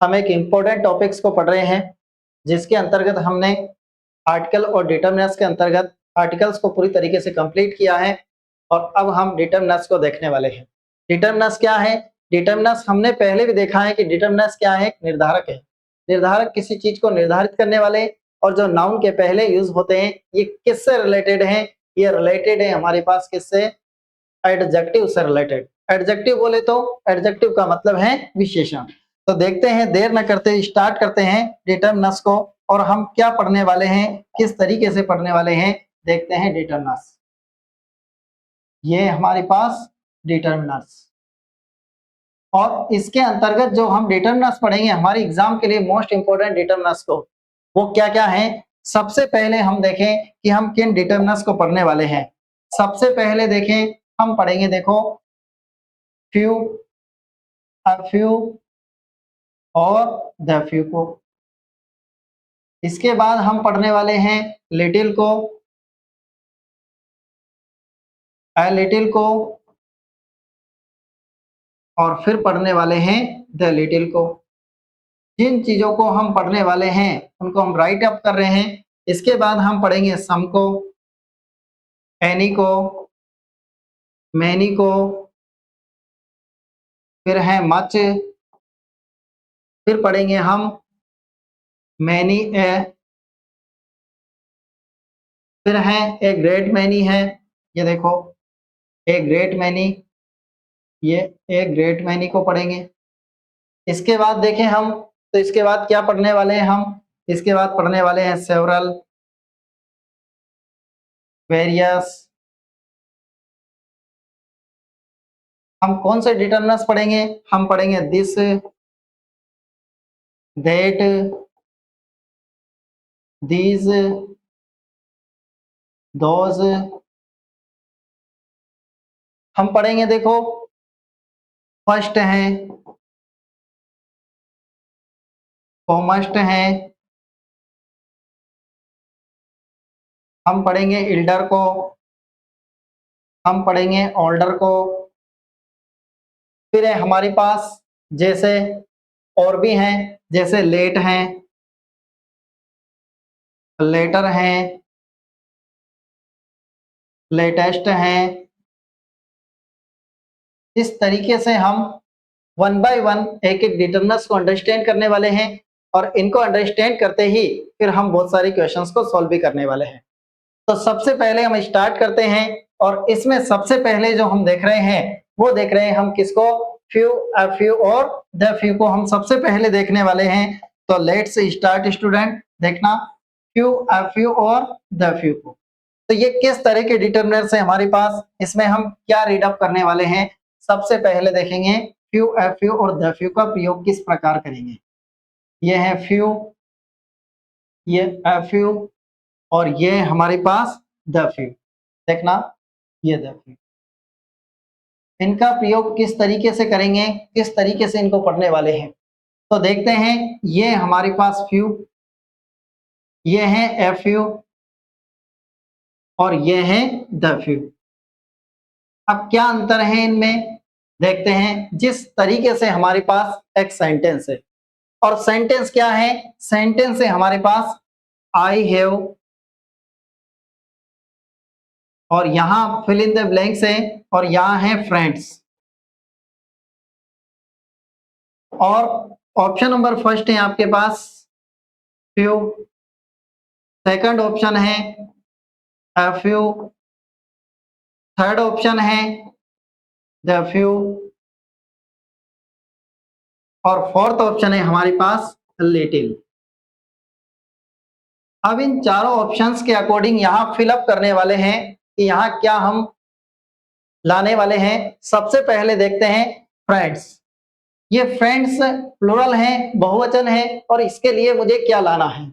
हम एक important topics को पढ़ रहे हैं, जिसके अंतर्गत हमने आर्टिकल और डिटरमिनर्स के अंतर्गत आर्टिकल्स को पूरी तरीके से कंप्लीट किया है और अब हम डिटरमिनर्स को देखने वाले हैं। डिटरमिनर्स क्या है? डिटरमिनर्स हमने पहले भी देखा है कि डिटरमिनर्स क्या है? एक निर्धारक है। निर्धारक किसी चीज को निर्धारित करने वाले और जो नाउन के पहले यूज होते हैं, ये किससे रिलेटेड हैं? ये रिलेटेड है हमारे पास किससे? एडजेक्टिव से रिलेटेड। एडजेक्टिव बोले तो एडजेक्टिव का मतलब है विशेषण। तो देखते हैं, देर न करते स्टार्ट करते हैं डिटरमिनर्स को और हम क्या पढ़ने वाले हैं, किस तरीके से पढ़ने वाले हैं, देखते हैं डिटरमिनर्स। ये हमारे पास डिटरमिनर्स और इसके अंतर्गत जो हम डिटरमिनर्स पढ़ेंगे हमारे एग्जाम के लिए मोस्ट इंपोर्टेंट डिटरमिनर्स को, वो क्या क्या है? सबसे पहले हम देखें कि हम किन डिटरमिनर्स को पढ़ने वाले हैं। सबसे पहले देखें, हम पढ़ेंगे, देखो, फ्यू, अ फ्यू और द फ्यू को। इसके बाद हम पढ़ने वाले हैं लिटिल को, अ लिटिल को, और फिर पढ़ने वाले हैं द लिटिल को। जिन चीजों को हम पढ़ने वाले हैं उनको हम राइट अप कर रहे हैं। इसके बाद हम पढ़ेंगे सम को, एनी को, मैनी को, फिर है मच, फिर पढ़ेंगे हम मैनी ए, फिर है ए ग्रेट मैनी है, ये देखो ए ग्रेट मैनी, ये ए ग्रेट मैनी को पढ़ेंगे। इसके बाद देखें हम, तो इसके बाद क्या पढ़ने वाले हैं हम? इसके बाद पढ़ने वाले हैं सेवरल, वेरियस। हम कौन से डिटरमिनर्स पढ़ेंगे? हम पढ़ेंगे दिस, दैट, दीज, दोज। हम पढ़ेंगे, देखो, फर्स्ट है, कॉमस्ट है, हम पढ़ेंगे इल्डर को, हम पढ़ेंगे ओल्डर को। फिर है हमारे पास जैसे और भी हैं, जैसे लेट हैं, लेटर हैं, लेटेस्ट हैं। इस तरीके से हम वन बाय वन एक एक डिटरमिनर्स को अंडरस्टैंड करने वाले हैं और इनको अंडरस्टैंड करते ही फिर हम बहुत सारे क्वेश्चंस को सॉल्व भी करने वाले हैं। तो सबसे पहले हम स्टार्ट करते हैं और इसमें सबसे पहले जो हम देख रहे हैं वो देख रहे हैं हम किसको? फ्यू, अ फ्यू और द फ्यू को हम सबसे पहले देखने वाले हैं। तो लेट्स स्टार्ट स्टूडेंट, देखना फ्यू, अ फ्यू और द फ्यू को। तो ये किस तरह के डिटरमिनर्स है हमारे पास, इसमें हम क्या रीड अप करने वाले हैं? सबसे पहले देखेंगे फ्यू, अ फ्यू और द फ्यू का प्रयोग किस प्रकार करेंगे। ये है फ्यू, ये अ फ्यू और ये हमारे पास द फ्यू। देखना, ये द फ्यू। इनका प्रयोग किस तरीके से करेंगे, किस तरीके से इनको पढ़ने वाले हैं? तो देखते हैं, ये हमारे पास फ्यू, ये है ए फ्यू और ये है द फ्यू। अब क्या अंतर है इनमें? देखते हैं। जिस तरीके से हमारे पास एक सेंटेंस है, और सेंटेंस क्या है? सेंटेंस है हमारे पास आई हैव, और यहां फिल इन द ब्लैंक्स है, और यहां है फ्रेंड्स। और ऑप्शन नंबर फर्स्ट है आपके पास फ्यू, सेकंड ऑप्शन है अ फ्यू, थर्ड ऑप्शन है द फ्यू, और फोर्थ ऑप्शन है हमारे पास लिटिल। अब इन चारों ऑप्शंस के अकॉर्डिंग यहां फिलअप करने वाले हैं कि यहां क्या हम लाने वाले हैं। सबसे पहले देखते हैं फ्रेंड्स। ये फ्रेंड्स प्लुरल है, बहुवचन है, और इसके लिए मुझे क्या लाना है?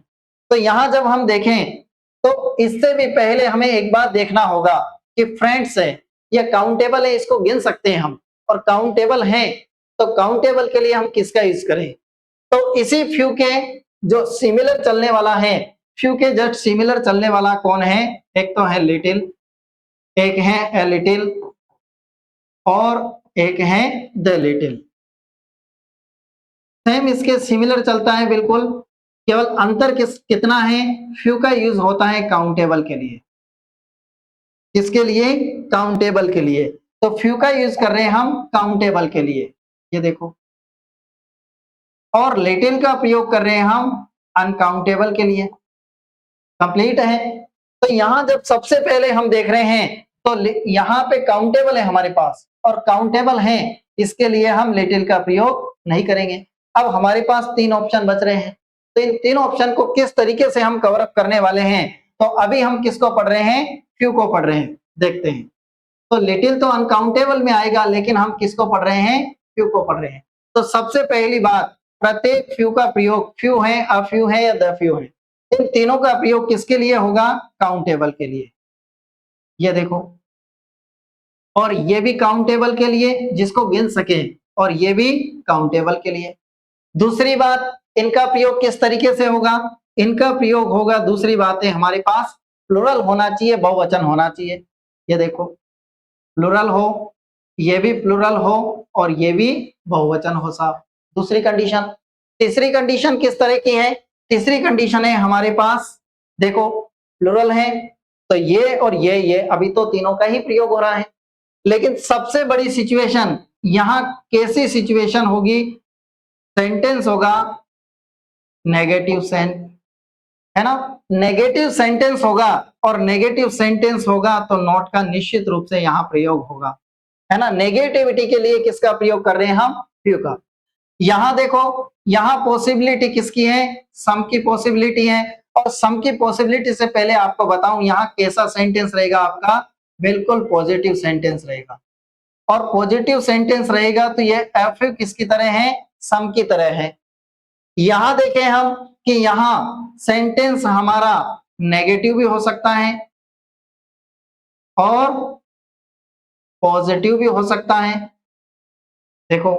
तो यहां जब हम देखें तो इससे भी पहले हमें एक बात देखना होगा कि फ्रेंड्स है, ये काउंटेबल है, इसको गिन सकते हैं हम, और काउंटेबल है तो काउंटेबल के लिए हम किसका यूज करें? तो इसी फ्यू के जो सिमिलर चलने वाला है, फ्यू के जस्ट सिमिलर चलने वाला कौन है? एक तो है लिटिल, एक है ए लिटिल, और एक है द लिटिल। सेम इसके सिमिलर चलता है बिल्कुल, केवल अंतर कितना है, फ्यू का यूज होता है काउंटेबल के लिए। किसके लिए? काउंटेबल के लिए। तो फ्यू का यूज कर रहे हैं हम काउंटेबल के लिए, ये देखो। और लिटिल का प्रयोग कर रहे हैं हम अनकाउंटेबल के लिए। कंप्लीट है। तो यहां जब सबसे पहले हम देख रहे हैं तो यहां पे काउंटेबल है हमारे पास, और काउंटेबल है, इसके लिए हम लिटिल का प्रयोग नहीं करेंगे। अब हमारे पास तीन ऑप्शन बच रहे हैं, तो इन तीन ऑप्शन को किस तरीके से हम कवर अप करने वाले हैं, तो अभी हम किसको पढ़ रहे हैं? फ्यू को पढ़ रहे हैं, देखते हैं। तो लिटिल तो अनकाउंटेबल में आएगा, लेकिन हम किसको पढ़ रहे हैं? फ्यू को पढ़ रहे हैं। तो सबसे पहली बात, प्रत्येक फ्यू का प्रयोग, फ्यू है, अ फ्यू है या द फ्यू है, इन तीनों का प्रयोग किसके लिए होगा? काउंटेबल के लिए। ये देखो, और ये भी काउंटेबल के लिए जिसको गिन सके, और ये भी काउंटेबल के लिए। दूसरी बात, इनका प्रयोग किस तरीके से होगा? इनका प्रयोग होगा, दूसरी बात है हमारे पास प्लुरल होना चाहिए, बहुवचन होना चाहिए। ये देखो, प्लुरल हो, ये भी प्लुरल हो, और ये भी बहुवचन हो साहब। दूसरी कंडीशन। तीसरी कंडीशन किस तरह की है? तीसरी कंडीशन है हमारे पास, देखो प्लुरल है, तो ये और ये अभी तो तीनों का ही प्रयोग हो रहा है, लेकिन सबसे बड़ी सिचुएशन यहां कैसी सिचुएशन होगी? सेंटेंस होगा नेगेटिव सेंस, है ना? नेगेटिव सेंटेंस होगा, और नेगेटिव सेंटेंस होगा तो नॉट का निश्चित रूप से यहां प्रयोग होगा, है ना? नेगेटिविटी के लिए किसका प्रयोग कर रहे हैं हम? फ्यू का। यहां देखो, यहां पॉसिबिलिटी किसकी है? सम की पॉसिबिलिटी है, और सम की पॉसिबिलिटी से पहले आपको बताऊं यहां कैसा सेंटेंस रहेगा आपका? बिल्कुल पॉजिटिव सेंटेंस रहेगा, और पॉजिटिव सेंटेंस रहेगा तो ये एफ किसकी तरह है? सम की तरह है। यहां देखें हम कि यहां सेंटेंस हमारा नेगेटिव भी हो सकता है और पॉजिटिव भी हो सकता है। देखो,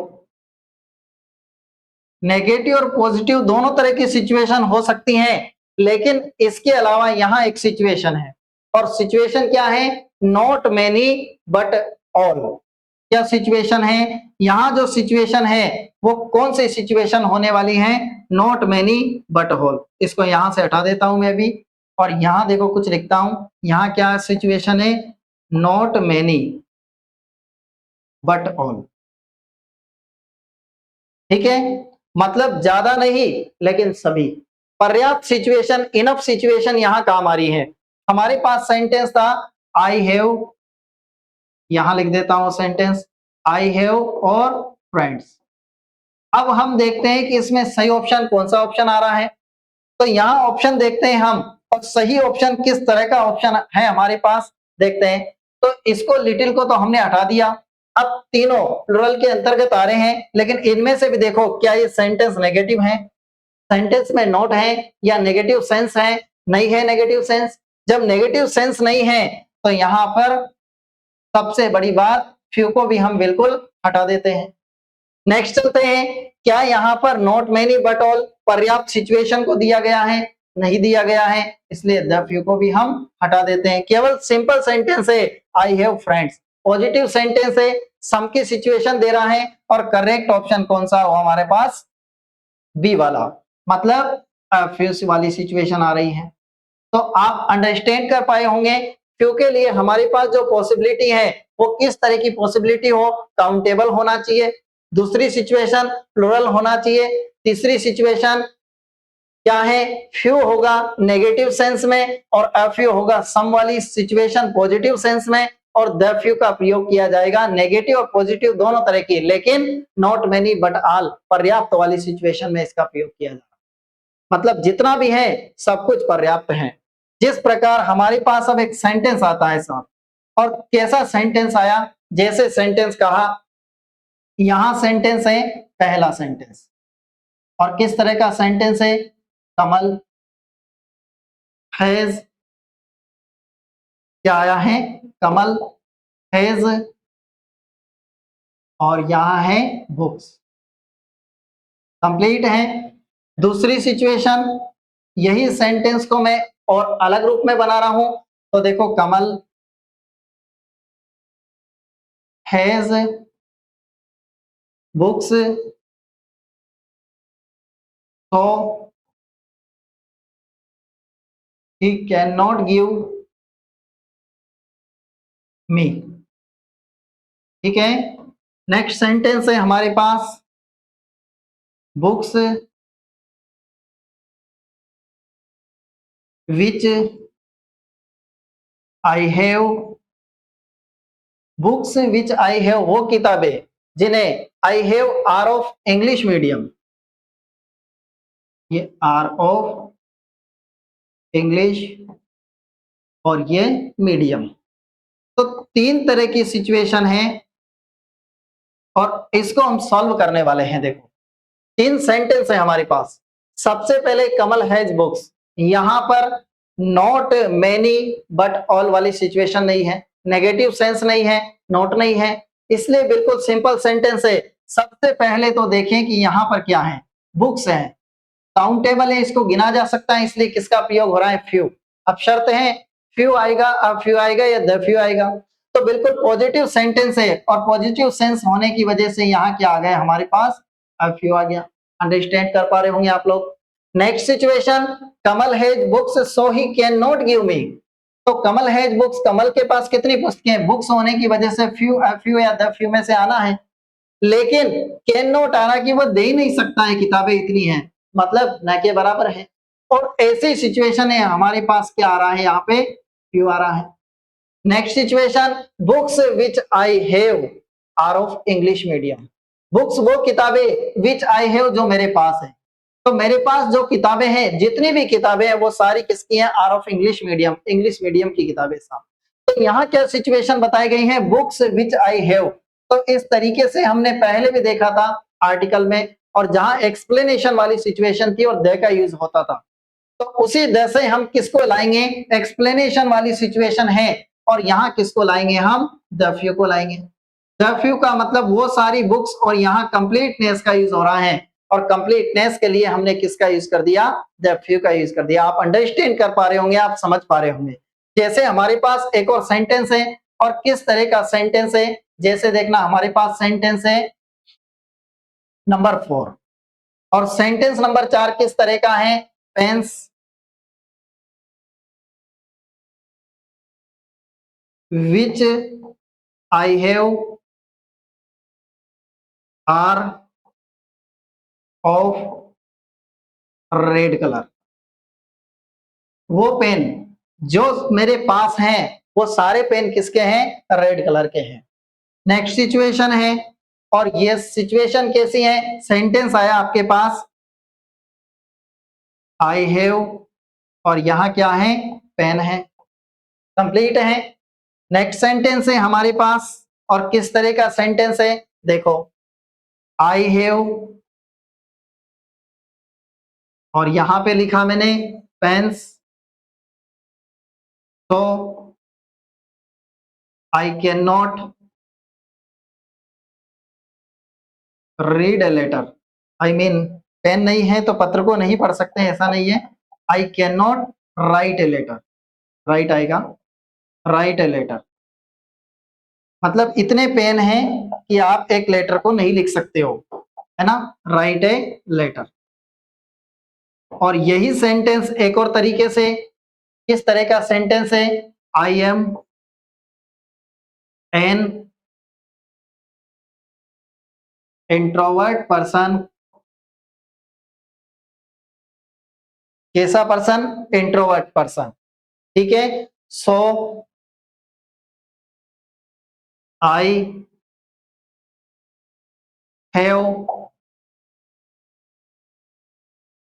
नेगेटिव और पॉजिटिव दोनों तरह की सिचुएशन हो सकती हैं, लेकिन इसके अलावा यहां एक सिचुएशन है, और सिचुएशन क्या है? Not many but all. क्या सिचुएशन है? यहां जो सिचुएशन है वो कौन सी सिचुएशन होने वाली है? Not many but all. इसको यहां से हटा देता हूं मैं भी, और यहां देखो कुछ लिखता हूं। यहां क्या सिचुएशन है? Not many but all. ठीक है, मतलब ज्यादा नहीं लेकिन सभी। पर्याप्त सिचुएशन, इनफ सिचुएशन यहां काम आ रही है। हमारे पास सेंटेंस था आई हैव, यहां लिख देता हूं सेंटेंस आई हैव और फ्रेंड्स। अब हम देखते हैं कि इसमें सही ऑप्शन कौन सा ऑप्शन आ रहा है। तो यहाँ ऑप्शन देखते हैं हम, और सही ऑप्शन किस तरह का ऑप्शन है हमारे पास, देखते हैं। तो इसको लिटिल को तो हमने हटा दिया। अब तीनों प्लुरल के अंतर्गत आ रहे हैं, लेकिन इनमें से भी देखो क्या ये सेंटेंस नेगेटिव है? सेंटेंस में नॉट है या नेगेटिव सेंस है? नहीं है नेगेटिव सेंस। जब नेगेटिव सेंस नहीं है तो यहाँ पर सबसे बड़ी बात, फ्यू को भी हम बिल्कुल हटा देते हैं। नेक्स्ट चलते हैं, क्या यहाँ पर नॉट मेनी बट ऑल पर्याप्त सिचुएशन को दिया गया है? नहीं दिया गया है, इसलिए द फ्यू को भी हम हटा देते हैं। केवल सिंपल सेंटेंस है I have friends, positive sentence है, सम की सिचुएशन दे रहा है, और करेक्ट ऑप्शन कौन सा हो हमारे पास? बी वाला, मतलब फ्यू वाली सिचुएशन आ रही है। तो आप अंडरस्टैंड कर पाए होंगे, क्योंकि लिए हमारे पास जो पॉसिबिलिटी है वो किस तरह की पॉसिबिलिटी हो? काउंटेबल होना चाहिए। दूसरी सिचुएशन प्लुरल होना चाहिए। तीसरी सिचुएशन क्या है? फ्यू होगा नेगेटिव सेंस में, और अफ्यू होगा सम वाली सिचुएशन पॉजिटिव सेंस में, और द फ्यू का प्रयोग किया जाएगा नेगेटिव और पॉजिटिव दोनों तरह की, लेकिन नॉट मेनी बट ऑल पर्याप्त वाली सिचुएशन में इसका प्रयोग किया जाएगा। मतलब जितना भी है सब कुछ पर्याप्त है। जिस प्रकार हमारे पास अब एक सेंटेंस आता है साहब, और कैसा सेंटेंस आया? जैसे सेंटेंस कहा, यहां सेंटेंस है पहला सेंटेंस, और किस तरह का सेंटेंस है? कमल हैज, क्या आया है? कमल हैज, और यहां है बुक्स। कंप्लीट है। दूसरी सिचुएशन, यही सेंटेंस को मैं और अलग रूप में बना रहा हूं, तो देखो कमल हैज बुक्स तो he can not give me. ठीक है, नेक्स्ट सेंटेंस है हमारे पास, books which I have, books which I have वो किताबें जिन्हें I have are of English medium, ये आर ऑफ इंग्लिश और ये मीडियम। तो तीन तरह की सिचुएशन है और इसको हम सॉल्व करने वाले हैं। देखो, तीन सेंटेंस है हमारे पास। सबसे पहले कमल हैज बुक्स, यहां पर नॉट मैनी बट ऑल वाली सिचुएशन नहीं है, नेगेटिव सेंस नहीं है, नॉट नहीं है, इसलिए बिल्कुल सिंपल सेंटेंस है। सबसे पहले तो देखें कि यहां पर क्या है, बुक्स है, काउंटेबल है, इसको गिना जा सकता है, इसलिए किसका प्रयोग हो रहा है, फ्यू। अब शर्त है फ्यू आएगा, अब फ्यू आएगा या द फ्यू आएगा, तो बिल्कुल पॉजिटिव सेंटेंस है और पॉजिटिव सेंस होने की वजह से यहाँ क्या आ गया हमारे पास, अब फ्यू आ गया। अंडरस्टैंड कर पा रहे होंगे आप लोग। Next situation, Kamal has books so he can not give मी। तो कमल हैज बुक्स, कमल के पास कितनी पुस्तकें, बुक्स होने की वजह से फ्यू, फ्यू या द फ्यू में से आना है, लेकिन कैन नॉट आना कि वो दे ही नहीं सकता है, किताबें इतनी हैं, मतलब न के बराबर है। और ऐसी सिचुएशन है हमारे पास क्या आ रहा है, यहाँ पे फ्यू आ रहा है। Next situation, books which I have are of English medium, books वो किताबें विच आई हैव जो मेरे पास है, तो मेरे पास जो किताबें हैं, जितनी भी किताबें हैं वो सारी किसकी हैं, are of English medium, English medium की किताबें साहब। तो यहाँ क्या सिचुएशन बताई गई है, बुक्स विच आई हैव। तो इस तरीके से हमने पहले भी देखा था आर्टिकल में, और जहां एक्सप्लेनेशन वाली सिचुएशन थी और द का यूज होता था, तो उसी द से हम किसको लाएंगे, एक्सप्लेनेशन वाली सिचुएशन है, और यहाँ किसको लाएंगे, हम द फ्यू को लाएंगे। द फ्यू का मतलब वो सारी बुक्स, और यहाँ कंप्लीटनेस का यूज हो रहा है, और कंप्लीटनेस के लिए हमने किसका यूज कर दिया, द फ्यू का यूज कर दिया। आप अंडरस्टैंड कर पा रहे होंगे, आप समझ पा रहे होंगे। जैसे हमारे पास एक और सेंटेंस है, और किस तरह का सेंटेंस है, जैसे देखना हमारे पास सेंटेंस है नंबर 4, और सेंटेंस नंबर 4 किस तरह का है, pens which I have are of red colour, वो पेन जो मेरे पास हैं वो सारे पेन किसके हैं, रेड कलर के हैं। नेक्स्ट सिचुएशन है, और ये सिचुएशन कैसी है, सेंटेंस आया आपके पास आई हैव, और यहां क्या है, पेन है, कंप्लीट है। नेक्स्ट सेंटेंस है हमारे पास, और किस तरह का सेंटेंस है, देखो आई हैव, और यहां पे लिखा मैंने पेन्स, तो I can not read a letter, I mean pen नहीं है तो पत्र को नहीं पढ़ सकते, ऐसा नहीं है। I can not write a letter, write आएगा, राइट ए लेटर, मतलब इतने पेन हैं कि आप एक लेटर को नहीं लिख सकते हो, है ना, राइट ए लेटर। और यही सेंटेंस एक और तरीके से, किस तरह का सेंटेंस है, I am an introvert person, कैसा पर्सन, इंट्रोवर्ट पर्सन, ठीक है। सो आई हैव,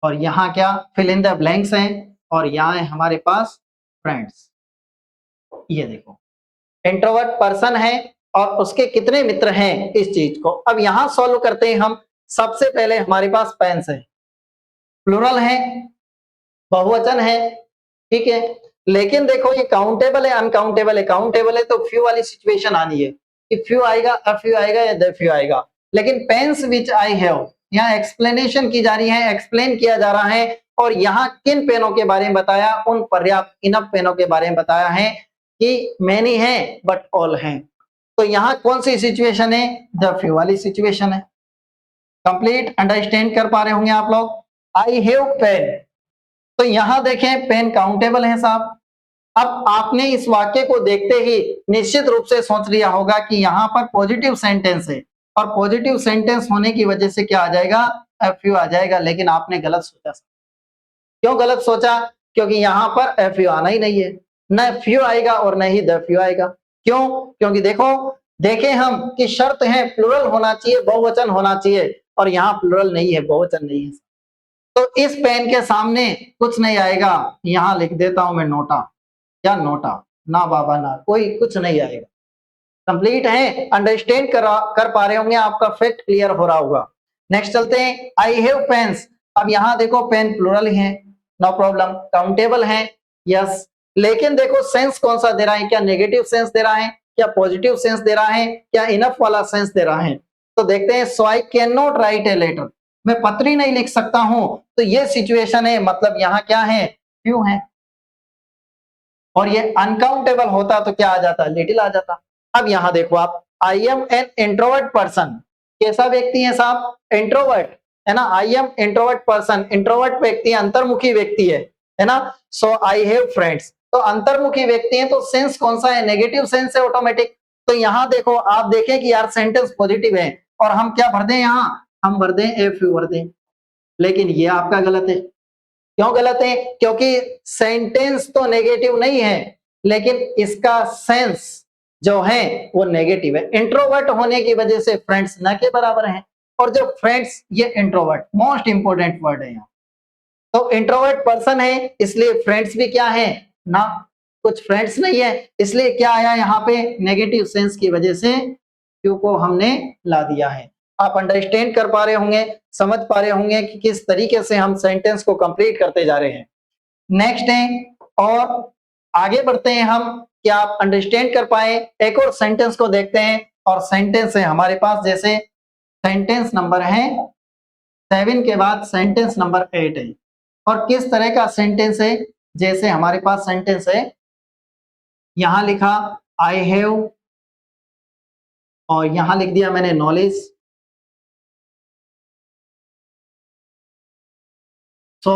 और यहां क्या, फिल इन द ब्लैंक्स हैं, और यहां है हमारे पास फ्रेंड्स। ये देखो, इंट्रोवर्ट पर्सन है और उसके कितने मित्र हैं, इस चीज को अब यहां सॉल्व करते हैं हम। सबसे पहले हमारे पास पेन्स है, प्लूरल है, बहुवचन है, ठीक है, लेकिन देखो ये काउंटेबल है अनकाउंटेबल है, काउंटेबल है तो फ्यू वाली सिचुएशन आनी है कि फ्यू आएगा, अ फ्यू आएगा या द फ्यू आएगा। लेकिन पेन्स विच आई हैव, यहाँ एक्सप्लेनेशन की जा रही है, एक्सप्लेन किया जा रहा है, और यहाँ किन पेनों के बारे में बताया, उन पर्याप्त इनफ पेनों के बारे में बताया है कि मैनी है बट ऑल हैं। तो यहाँ कौन सी सिचुएशन है, द फ्यू वाली सिचुएशन है। कंप्लीट अंडरस्टैंड कर पा रहे होंगे आप लोग। आई हैव पेन, तो यहां देखें पेन काउंटेबल है साहब। अब आपने इस वाक्य को देखते ही निश्चित रूप से सोच लिया होगा कि यहाँ पर पॉजिटिव सेंटेंस है और पॉजिटिव सेंटेंस होने की वजह से क्या आ जाएगा, एफ यू आ जाएगा। लेकिन आपने गलत सोचा। क्यों गलत सोचा? क्योंकि यहाँ पर एफ यू आना ही नहीं है, न फ्यू आएगा और न ही द फ्यू आएगा। क्यों? क्योंकि देखो, देखें हम कि शर्त है प्लुरल होना चाहिए, बहुवचन होना चाहिए, और यहाँ प्लुरल नहीं है, बहुवचन नहीं है। तो इस पेन के सामने कुछ नहीं आएगा। यहां लिख देता हूं मैं नोटा, क्या नोटा, ना बाबा ना, कोई कुछ नहीं आएगा। कंप्लीट है, अंडरस्टैंड कर पा रहे होंगे, आपका फैक्ट क्लियर हो रहा होगा। नेक्स्ट चलते हैं, आई हैव पेन्स। अब यहां देखो पेन प्लुरल है, नो प्रॉब्लम, काउंटेबल है, यस। लेकिन देखो सेंस कौन सा दे रहा है, क्या नेगेटिव सेंस दे रहा है, क्या पॉजिटिव सेंस दे रहा है, क्या इनफ वाला सेंस दे रहा है? तो देखते हैं, so I can not write a letter, मैं पत्री नहीं लिख सकता हूं। तो ये सिचुएशन है, मतलब यहां क्या है, क्यों है। और ये अनकाउंटेबल होता तो क्या आ जाता, लिटिल आ जाता। अब यहां देखो आप, I am an introvert person, कैसा व्यक्ति है साहब, इंट्रोवर्ट, है ना। I am introvert person, introvert व्यक्ति, अंतर्मुखी व्यक्ति है ना। सो आई हैव फ्रेंड्स, तो अंतर्मुखी व्यक्ति है, तो सेंस कौन सा है, नेगेटिव सेंस है ऑटोमेटिक। तो यहां देखो, आप देखें कि यार सेंटेंस पॉजिटिव है, और हम क्या भर दें, यहां हम भर दें एफ यू भर दें। लेकिन ये आपका गलत है। क्यों गलत है? क्योंकि सेंटेंस तो नेगेटिव नहीं है, लेकिन इसका सेंस जो है वो नेगेटिव है। इंट्रोवर्ट होने की वजह से फ्रेंड्स न के बराबर हैं, और जो फ्रेंड्स ये इंट्रोवर्ट मोस्ट इंपोर्टेंट वर्ड है यहाँ। तो इंट्रोवर्ट पर्सन है, इसलिए फ्रेंड्स भी क्या है ना, कुछ फ्रेंड्स नहीं है, इसलिए क्या आया यहाँ पे, नेगेटिव सेंस की वजह से क्यू को हमने ला दिया है। आप अंडरस्टैंड कर पा रहे होंगे, समझ पा रहे होंगे कि किस तरीके से हम सेंटेंस को कंप्लीट करते जा रहे हैं। नेक्स्ट है, और आगे बढ़ते हैं हम, क्या आप अंडरस्टैंड कर पाए। एक और सेंटेंस को देखते हैं, और सेंटेंस है हमारे पास, जैसे सेंटेंस नंबर है 7 के बाद सेंटेंस नंबर 8 है। और किस तरह का सेंटेंस है, जैसे हमारे पास सेंटेंस है, यहां लिखा आई हैव, और यहां लिख दिया मैंने knowledge. So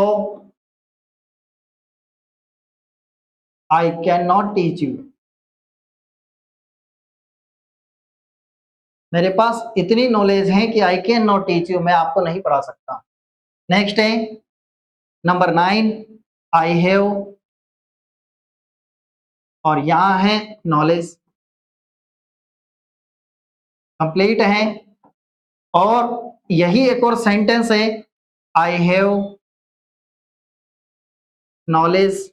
I can not teach you, मेरे पास इतनी नॉलेज है कि आई कैन नॉट टीच यू, मैं आपको नहीं पढ़ा सकता। नेक्स्ट है नंबर 9, आई हैव, और यहां है नॉलेज, कंप्लीट है। और यही एक और सेंटेंस है, आई हैव नॉलेज,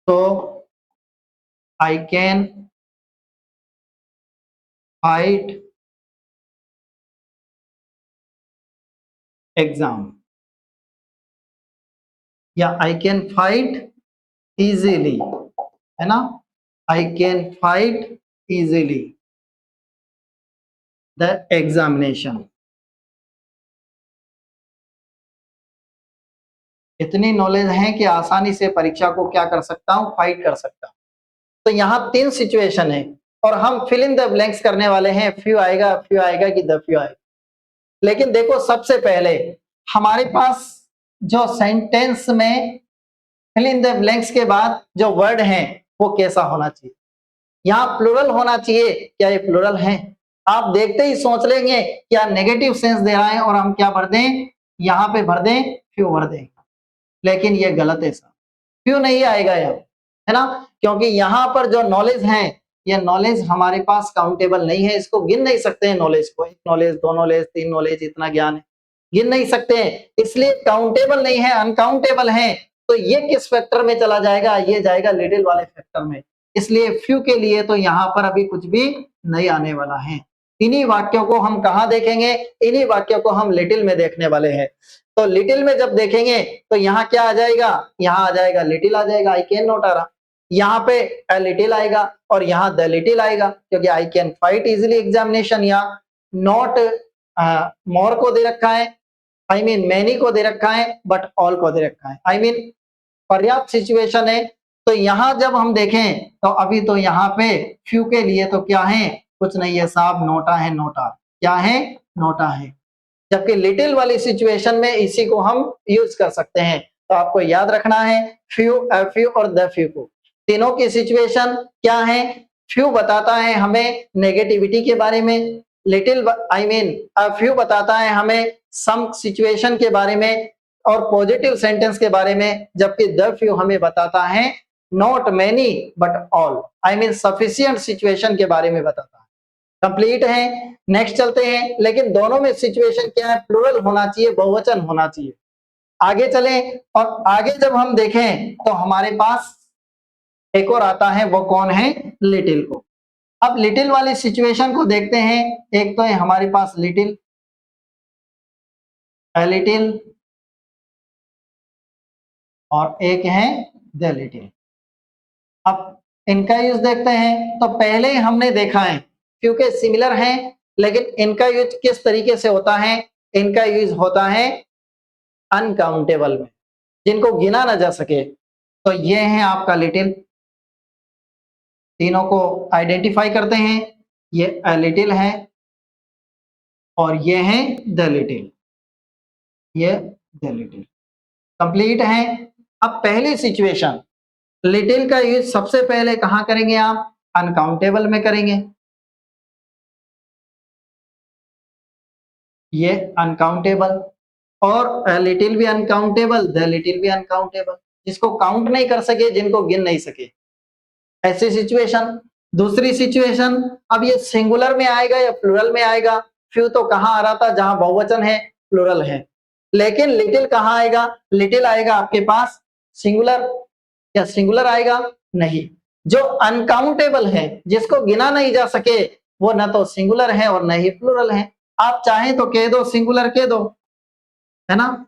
तो आई कैन फाइट एग्जाम, या आई कैन फाइट इजीली, है ना, I can fight easily the examination. इतनी नॉलेज है कि आसानी से परीक्षा को क्या कर सकता हूं, फाइट कर सकता हूं। तो यहाँ 3 सिचुएशन है, और हम फिल इन द ब्लैंक्स करने वाले हैं, फ्यू आएगा कि द फ्यू आएगा। लेकिन देखो, सबसे पहले हमारे पास जो सेंटेंस में फिल इन द ब्लैंक्स के बाद जो वर्ड है वो कैसा होना चाहिए। यहाँ प्लुरल होना चाहिए, क्या ये प्लुरल है? आप देखते ही सोच लेंगे क्या नेगेटिव सेंस दे रहा है, और हम क्या भर दें, यहाँ पे भर दें फ्यू भर दें। लेकिन ये गलत है सर, क्यों नहीं आएगा यहाँ, है ना, क्योंकि यहाँ पर जो नॉलेज है, ये नॉलेज हमारे पास काउंटेबल नहीं है, इसको गिन नहीं सकते हैं नॉलेज को, 1 नॉलेज 2 नॉलेज 3 नॉलेज, इतना ज्ञान है, गिन नहीं सकते हैं, इसलिए काउंटेबल नहीं है, अनकाउंटेबल है। तो ये किस फैक्टर में चला जाएगा, ये जाएगा लिटिल वाले फैक्टर में। इसलिए फ्यू के लिए तो यहाँ पर अभी कुछ भी नहीं आने वाला है। इन्हीं वाक्यों को हम कहाँ देखेंगे, इन्हीं वाक्यों को हम लिटिल में देखने वाले हैं। तो लिटिल में जब देखेंगे तो यहाँ क्या आ जाएगा, यहाँ आ जाएगा लिटिल आ जाएगा, आई कैन नॉट आ रहा, यहाँ पे अ लिटिल आएगा, और यहाँ द लिटिल आएगा, क्योंकि I can fight easily examination, या नॉट मोर को दे रखा है, आई मीन मैनी को दे रखा है, बट ऑल को दे रखा है, आई मीन पर्याप्त सिचुएशन है। तो यहाँ जब हम देखें तो अभी तो यहाँ पे फ्यू के लिए तो क्या है, कुछ नहीं है साहब, नोटा है, नोटा। क्या है, नोटा है। जबकि लिटिल वाली सिचुएशन में इसी को हम यूज कर सकते हैं। तो आपको याद रखना है फ्यू, अ फ्यू और द फ्यू को। तीनों की सिचुएशन क्या है, फ्यू बताता है हमें नेगेटिविटी के बारे में, little I mean a few बताता है हमें सम सिचुएशन के बारे में और पॉजिटिव सेंटेंस के बारे में, जबकि द फ्यू हमें बताता है not many but all, I mean sufficient situation के बारे में बताता है। कंप्लीट है। नेक्स्ट चलते हैं, लेकिन दोनों में सिचुएशन क्या है, प्लूरल होना चाहिए, बहुवचन होना चाहिए। आगे चलें और आगे जब हम देखें तो हमारे पास एक और आता है, वो कौन है, लिटिल को। अब लिटिल वाली सिचुएशन को देखते हैं। एक तो है हमारे पास लिटिल, अ लिटिल, और एक है द लिटिल। अब इनका यूज देखते हैं। तो पहले हमने देखा है क्योंकि सिमिलर हैं, लेकिन इनका यूज किस तरीके से होता है, इनका यूज होता है अनकाउंटेबल में, जिनको गिना ना जा सके। तो ये है आपका लिटिल, तीनों को आइडेंटिफाई करते हैं। ये अ लिटिल है और ये है द लिटिल, ये द लिटिल। कंप्लीट है। अब पहली सिचुएशन लिटिल का यूज सबसे पहले कहां करेंगे आप, अनकाउंटेबल में करेंगे। ये अनकाउंटेबल, और लिटिल भी अनकाउंटेबल, द लिटिल भी अनकाउंटेबल, जिसको काउंट नहीं कर सके, जिनको गिन नहीं सके, ऐसी सिचुएशन। दूसरी सिचुएशन, अब ये सिंगुलर में आएगा या प्लूरल में आएगा। फ्यू तो कहां आ रहा था, जहां बहुवचन है, प्लूरल है। लेकिन लिटिल कहां आएगा, लिटिल आएगा आपके पास सिंगुलर, या सिंगुलर आएगा नहीं। जो अनकाउंटेबल है, जिसको गिना नहीं जा सके, वो न तो सिंगुलर है और न ही प्लूरल है। आप चाहें तो कह दो सिंगुलर कह दो, है ना,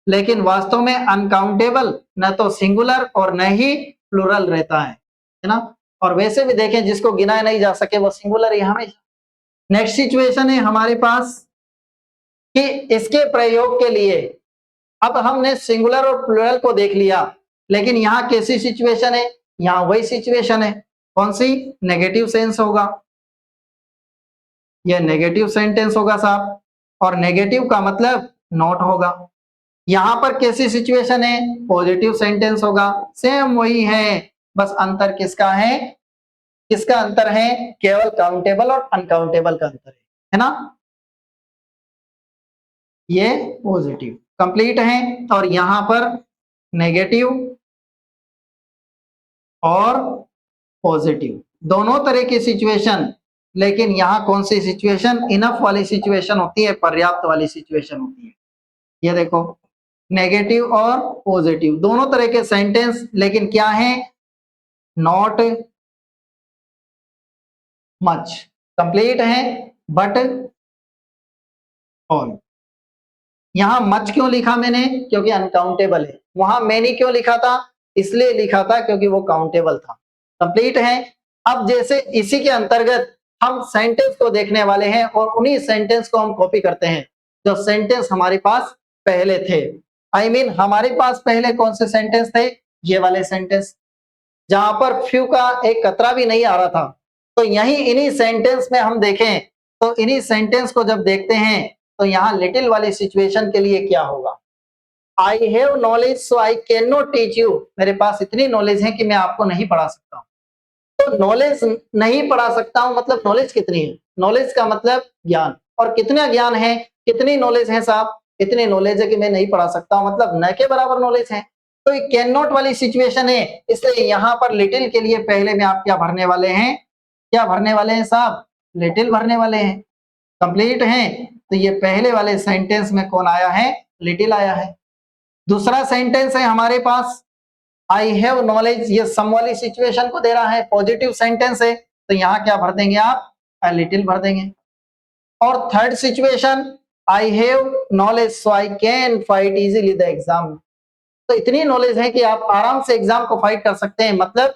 लेकिन वास्तव में अनकाउंटेबल न तो सिंगुलर और न ही प्लूरल रहता है ना। और वैसे भी देखें, जिसको गिना नहीं जा सके वो सिंगुलर ही हमेशा। नेक्स्ट सिचुएशन है हमारे पास कि इसके प्रयोग के लिए, अब हमने सिंगुलर और प्लूरल को देख लिया, लेकिन यहाँ कैसी सिचुएशन है, यहाँ वही सिचुएशन है। कौन सी, नेगेटिव सेंस होगा, यह नेगेटिव सेंटेंस होगा साहब, और नेगेटिव का मतलब नॉट होगा। यहां पर कैसी सिचुएशन है, पॉजिटिव सेंटेंस होगा, सेम वही है, बस अंतर किसका है, किसका अंतर है, केवल काउंटेबल और अनकाउंटेबल का अंतर है ना। ये पॉजिटिव कंप्लीट है, और यहां पर नेगेटिव और पॉजिटिव दोनों तरह की सिचुएशन। लेकिन यहां कौन सी सिचुएशन, इनफ वाली सिचुएशन होती है, पर्याप्त वाली सिचुएशन होती है। ये देखो, नेगेटिव और पॉजिटिव दोनों तरह के सेंटेंस, लेकिन क्या है, नॉट मच, कंप्लीट है, बट ऑल। यहां मच क्यों लिखा मैंने, क्योंकि अनकाउंटेबल है। वहां मैनी क्यों लिखा था, इसलिए लिखा था क्योंकि वो काउंटेबल था। कंप्लीट है। अब जैसे इसी के अंतर्गत हम सेंटेंस को देखने वाले हैं, और उन्हीं सेंटेंस को हम कॉपी करते हैं जो सेंटेंस हमारे पास पहले थे। आई मीन हमारे पास पहले कौन से सेंटेंस थे, ये वाले सेंटेंस, जहां पर फ्यू का एक कतरा भी नहीं आ रहा था। तो यही इन्हीं सेंटेंस में हम देखें, तो इन्हीं सेंटेंस को जब देखते हैं, तो यहाँ लिटिल वाली सिचुएशन के लिए क्या होगा, I have knowledge so I can not teach you, मेरे पास इतनी नॉलेज है कि मैं आपको नहीं पढ़ा सकता हूँ। तो नॉलेज नहीं पढ़ा सकता हूँ मतलब नॉलेज कितनी है, नॉलेज का मतलब ज्ञान, और कितना ज्ञान है, कितनी नॉलेज है साहब, इतनी नॉलेज है कि मैं नहीं पढ़ा सकता हूँ, मतलब न के बराबर नॉलेज है। तो ये कैन नॉट वाली सिचुएशन है, इसलिए यहाँ पर लिटिल के लिए पहले में आप क्या भरने वाले हैं, क्या भरने वाले हैं साहब, लिटिल भरने वाले हैं। कंप्लीट है। तो ये पहले वाले सेंटेंस में कौन आया है, लिटिल आया है। दूसरा सेंटेंस है हमारे पास, आई हैव नॉलेज, ये सम वाली सिचुएशन को दे रहा है, पॉजिटिव सेंटेंस है, तो यहाँ क्या भर देंगे आप, अ लिटिल भर देंगे। और third situation, I have knowledge so I can fight easily the exam, तो इतनी नॉलेज है कि आप आराम से एग्जाम को फाइट कर सकते हैं, मतलब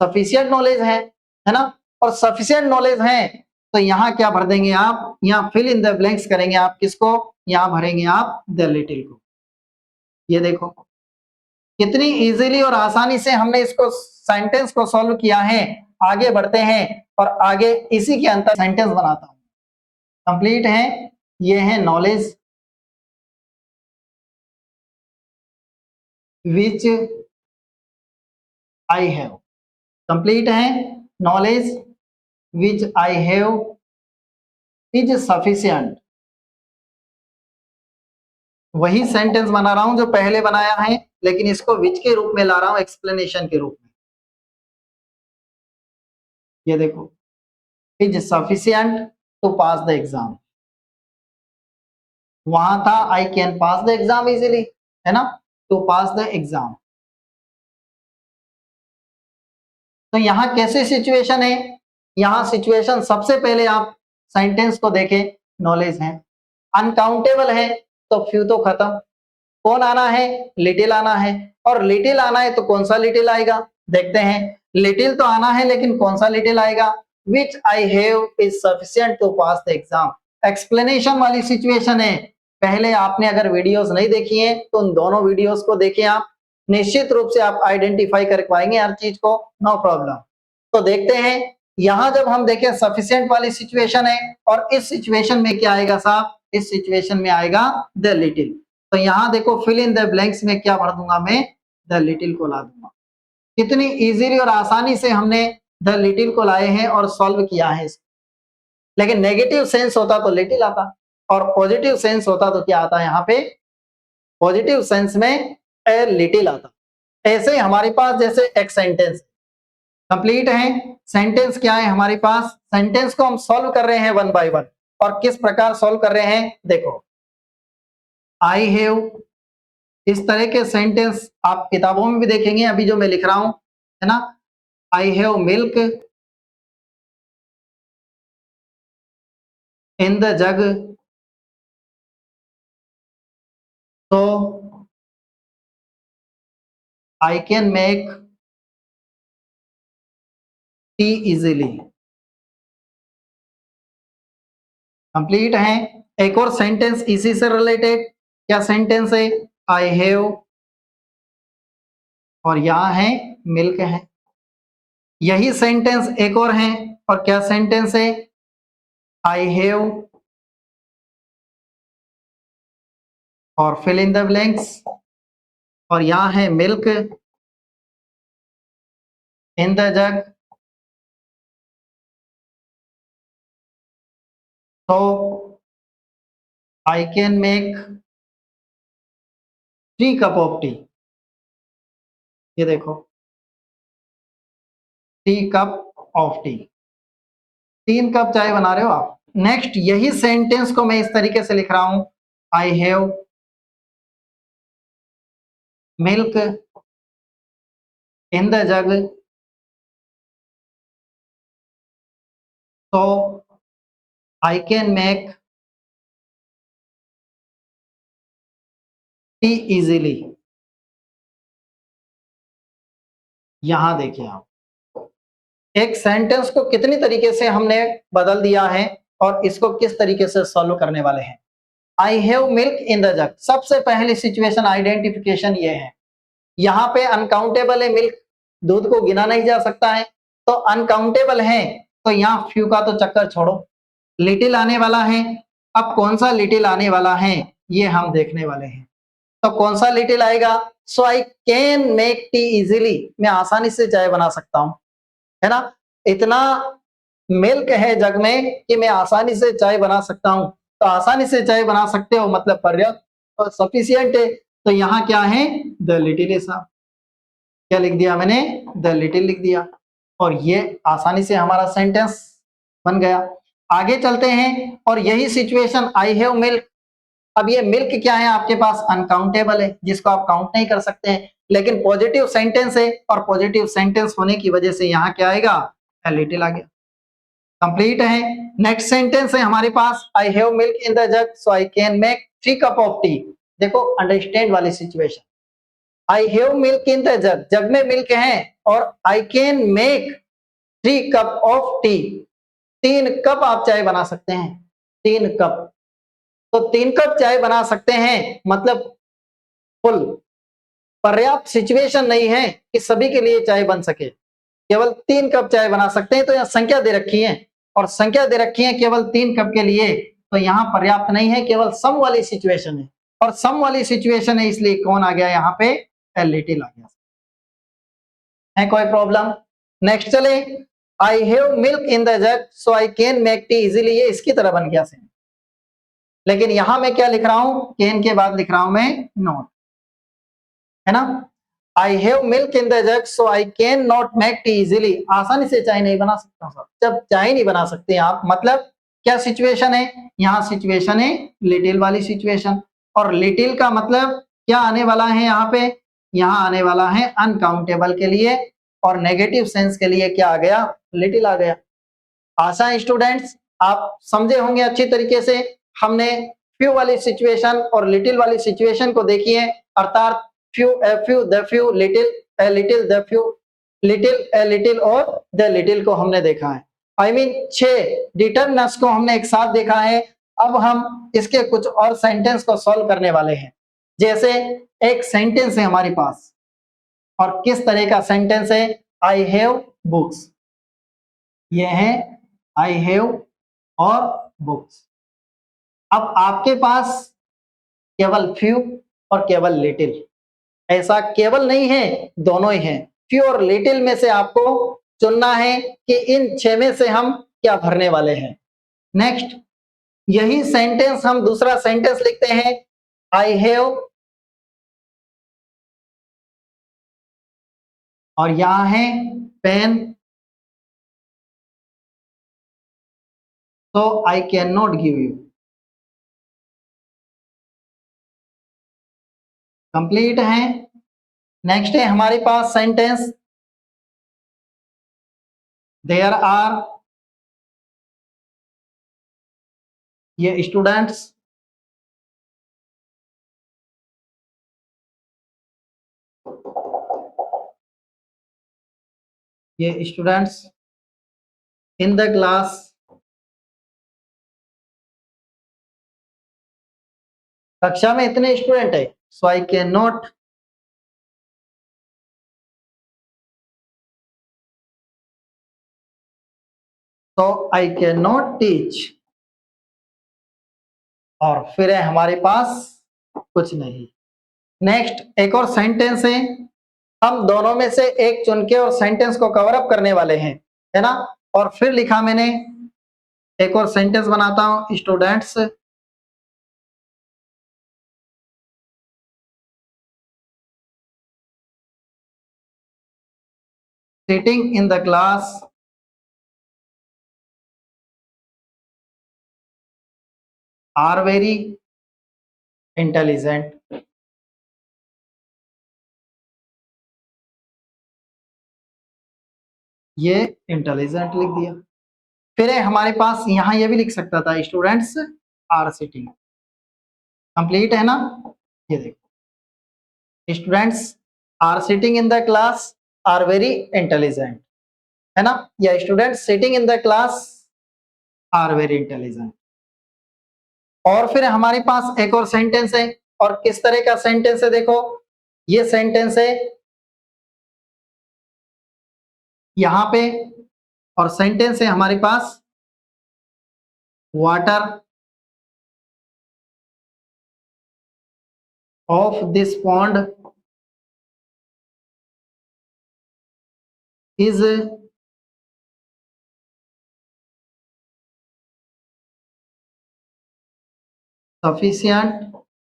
सफिशिएंट नॉलेज है ना। और सफिशिएंट नॉलेज है, तो यहाँ क्या भर देंगे आप, यहाँ फिल इन द ब्लैंक्स करेंगे आप, किसको, यहाँ भरेंगे आप द लिटिल को। ये देखो कितनी इजीली और आसानी से हमने इसको सेंटेंस को सॉल्व किया है। आगे बढ़ते हैं और आगे इसी के अंतर सेंटेंस बनाता हूं। कंप्लीट है, ये है knowledge which I have, complete है, knowledge which I have is sufficient. वही सेंटेंस बना रहा हूं जो पहले बनाया है, लेकिन इसको विच के रूप में ला रहा हूं, एक्सप्लेनेशन के रूप में। ये देखो, is sufficient to pass the exam, वहां था I can pass the exam easily, है ना, टू पास द एग्जाम। तो यहां कैसे सिचुएशन है, यहां सिचुएशन सबसे पहले आप सेंटेंस को देखें, नॉलेज है, अनकाउंटेबल है तो फ्यू तो खत्म, कौन आना है, लिटिल आना है, और लिटिल आना है तो कौन सा लिटिल आएगा, देखते हैं। लिटिल तो आना है लेकिन कौन सा लिटिल आएगा, which I have is sufficient to pass the exam, explanation वाली सिचुएशन है। पहले आपने अगर वीडियोस नहीं देखी है तो उन दोनों वीडियोस को देखें, आप निश्चित रूप से आप आइडेंटिफाई कर पाएंगे हर चीज को, नो प्रॉब्लम। तो देखते हैं, यहां जब हम देखें सफिशिएंट वाली सिचुएशन है, और इस सिचुएशन में क्या आएगा साहब, इस सिचुएशन में आएगा द लिटिल। तो यहां देखो, फिल इन द ब्लैंक्स में क्या भर दूंगा मैं, द लिटिल को ला दूंगा। कितनी इजीली और आसानी से हमने द लिटिल को लाए हैं और सॉल्व किया है इसको। लेकिन नेगेटिव सेंस होता तो लिटिल आता, और पॉजिटिव सेंस होता तो क्या आता, यहाँ पे पॉजिटिव सेंस में ए लिटिल आता। ऐसे हमारे पास जैसे एक सेंटेंस कंप्लीट है, सेंटेंस क्या है हमारे पास, सेंटेंस को हम सॉल्व कर रहे हैं वन बाय वन, और किस प्रकार सॉल्व कर रहे हैं, देखो आई हैव, इस तरह के सेंटेंस आप किताबों में भी देखेंगे, अभी जो मैं लिख रहा हूं, है ना, I have milk in the jug, तो I can make tea easily, complete है। एक और सेंटेंस इसी से रिलेटेड, क्या सेंटेंस है, आई हैव, और यहां है मिल्क है। यही सेंटेंस एक और है, और क्या सेंटेंस है, आई हैव, और फिल इन द ब्लैंक्स, और यहां है मिल्क इन द जग, तो I can make 3 cup of T. ये देखो, 3 कप ऑफ टी, 3 कप चाय बना रहे हो आप। नेक्स्ट यही सेंटेंस को मैं इस तरीके से लिख रहा हूं, I have milk in the jug, तो I can make tea easily. यहां देखिए आप, एक सेंटेंस को कितनी तरीके से हमने बदल दिया है, और इसको किस तरीके से सॉल्व करने वाले हैं। आई हैव मिल्क इन द जग, सबसे पहली सिचुएशन आइडेंटिफिकेशन ये है, यहाँ पे अनकाउंटेबल है मिल्क, दूध को गिना नहीं जा सकता है, तो अनकाउंटेबल है, तो यहाँ फ्यू का तो चक्कर छोड़ो, लिटिल आने वाला है। अब कौन सा लिटिल आने वाला है ये हम देखने वाले हैं। तो कौन सा लिटिल आएगा, so I can make tea easily, मैं आसानी से चाय बना सकता हूं, है ना, इतना मिल्क है जग में कि मैं आसानी से चाय बना सकता हूं। तो आसानी से चाय बना सकते हो मतलब पर्याप्त और सफिशियंट है, तो यहाँ क्या है, द लिटिल है साहब। क्या लिख दिया मैंने, द लिटिल लिख दिया, और ये आसानी से हमारा सेंटेंस बन गया। आगे चलते हैं, और यही सिचुएशन आई हैव मिल्क, अब ये मिल्क क्या है आपके पास, अनकाउंटेबल है, जिसको आप काउंट नहीं कर सकते हैं, लेकिन पॉजिटिव सेंटेंस है, और पॉजिटिव सेंटेंस होने की वजह से यहाँ क्या आएगा, लिटिल आ गया। कंप्लीट है। नेक्स्ट सेंटेंस है हमारे पास, I have milk in the jug so I can make 3 cup of tea. देखो अंडरस्टैंड वाली situation, I have milk in the jug, jug में मिल्क है, और I can make 3 cup of tea, 3 cup आप चाय बना सकते हैं, 3 कप, तो 3 कप चाय बना सकते हैं मतलब फुल पर्याप्त सिचुएशन नहीं है कि सभी के लिए चाय बन सके, केवल 3 कप चाय बना सकते हैं। तो यहाँ संख्या दे रखी है, और संख्या दे रखी है केवल 3 कप के लिए, तो यहाँ पर्याप्त नहीं है, केवल सम वाली सिचुएशन है, और सम वाली सिचुएशन है इसलिए कौन आ गया यहाँ पे, ए लिटिल आ गया है। कोई प्रॉब्लम? नेक्स्ट चले, आई have milk in the jug so I can make tea easily, ये इसकी तरह बन गया सेम, लेकिन यहां मैं क्या लिख रहा हूं, कैन के बाद लिख रहा हूं मैं नॉट, है ना। I have milk in the jug so I can not make tea easily, आसानी से चाय नहीं बना सकता सर। जब चाय नहीं बना सकते आप, मतलब क्या सिचुएशन है, यहाँ सिचुएशन है लिटिल वाली सिचुएशन, और लिटिल का मतलब क्या आने वाला है यहाँ पे, यहाँ आने वाला है अनकाउंटेबल के लिए, और नेगेटिव सेंस के लिए क्या आ गया, लिटिल आ गया। आशा है स्टूडेंट्स आप समझे होंगे अच्छी तरीके से। हमने फ्यू वाली सिचुएशन और लिटिल वाली सिचुएशन को देखी है, अर्थात few, a few, the few, little, a little, the few, little, a little और द लिटिल को हमने देखा है। आई मीन 6 डिटरमिनर्स को हमने एक साथ देखा है। अब हम इसके कुछ और सेंटेंस को सॉल्व करने वाले हैं। जैसे एक सेंटेंस है हमारे पास, और किस तरह का सेंटेंस है, आई हैव बुक्स, ये है आई हैव और बुक्स। अब आपके पास केवल फ्यू और केवल लिटिल, ऐसा केवल नहीं है, दोनों ही हैं। फ्यू और लिटिल में से आपको चुनना है कि इन 6 में से हम क्या भरने वाले हैं। नेक्स्ट, यही सेंटेंस हम दूसरा सेंटेंस लिखते हैं, आई हैव, और यहां है पेन, तो I can not give you, complete है। नेक्स्ट है हमारे पास सेंटेंस, देयर आर, ये स्टूडेंट्स, ये स्टूडेंट्स इन द क्लास, कक्षा में इतने स्टूडेंट है, सो आई कैन नॉट, तो आई कैन नॉट टीच, और फिर है हमारे पास कुछ नहीं। नेक्स्ट एक और सेंटेंस है, हम दोनों में से एक चुन के और सेंटेंस को कवर अप करने वाले हैं, है ना। और फिर लिखा मैंने, एक और सेंटेंस बनाता हूं, students sitting in the class are very intelligent, ये इंटेलिजेंट लिख दिया। फिर है हमारे पास, यहां ये भी लिख सकता था, स्टूडेंट्स आर सिटिंग, कंप्लीट है ना। ये देखो, students are sitting in the class are very intelligent, है ना, या students sitting in the class are very intelligent. और फिर हमारे पास एक और सेंटेंस है, और किस तरह का सेंटेंस है, देखो ये सेंटेंस है यहां पे, और सेंटेंस है हमारे पास, water of this pond is sufficient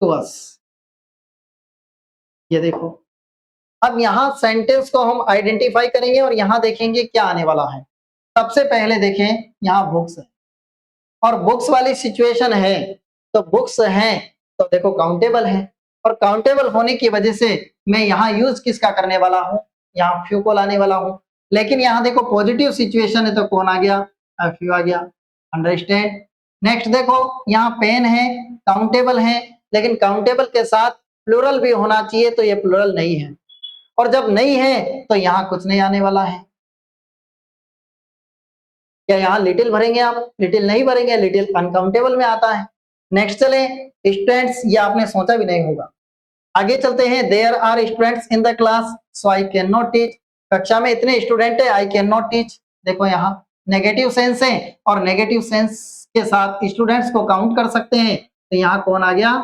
to us, ये देखो। अब यहां सेंटेंस को हम आइडेंटिफाई करेंगे और यहां देखेंगे क्या आने वाला है। सबसे पहले देखें, यहां बुक्स है, और बुक्स वाली सिचुएशन है, तो बुक्स हैं तो देखो काउंटेबल है, और काउंटेबल होने की वजह से मैं यहाँ यूज किसका करने वाला हूँ, यहाँ फ्यू को लाने वाला हूँ। लेकिन यहाँ देखो पॉजिटिव सिचुएशन है, तो कौन आ गया, फ्यू आ गया, अंडरस्टैंड। नेक्स्ट देखो, यहाँ पेन है, काउंटेबल है, लेकिन काउंटेबल के साथ प्लूरल भी होना चाहिए, तो ये प्लूरल नहीं है, और जब नहीं है तो यहाँ कुछ नहीं आने वाला है। क्या यहाँ लिटिल भरेंगे आप, लिटिल नहीं भरेंगे, लिटिल अनकाउंटेबल में आता है। नेक्स्ट चले, स्टूडेंट्स, ये आपने सोचा भी नहीं होगा। आगे चलते हैं, there are students in the class so I can not teach, कक्षा में इतने स्टूडेंट है, आई कैन नॉट टीच। देखो यहाँ नेगेटिव सेंस है, और नेगेटिव सेंस के साथ स्टूडेंट्स को काउंट कर सकते हैं। तो यहाँ कौन आ गया,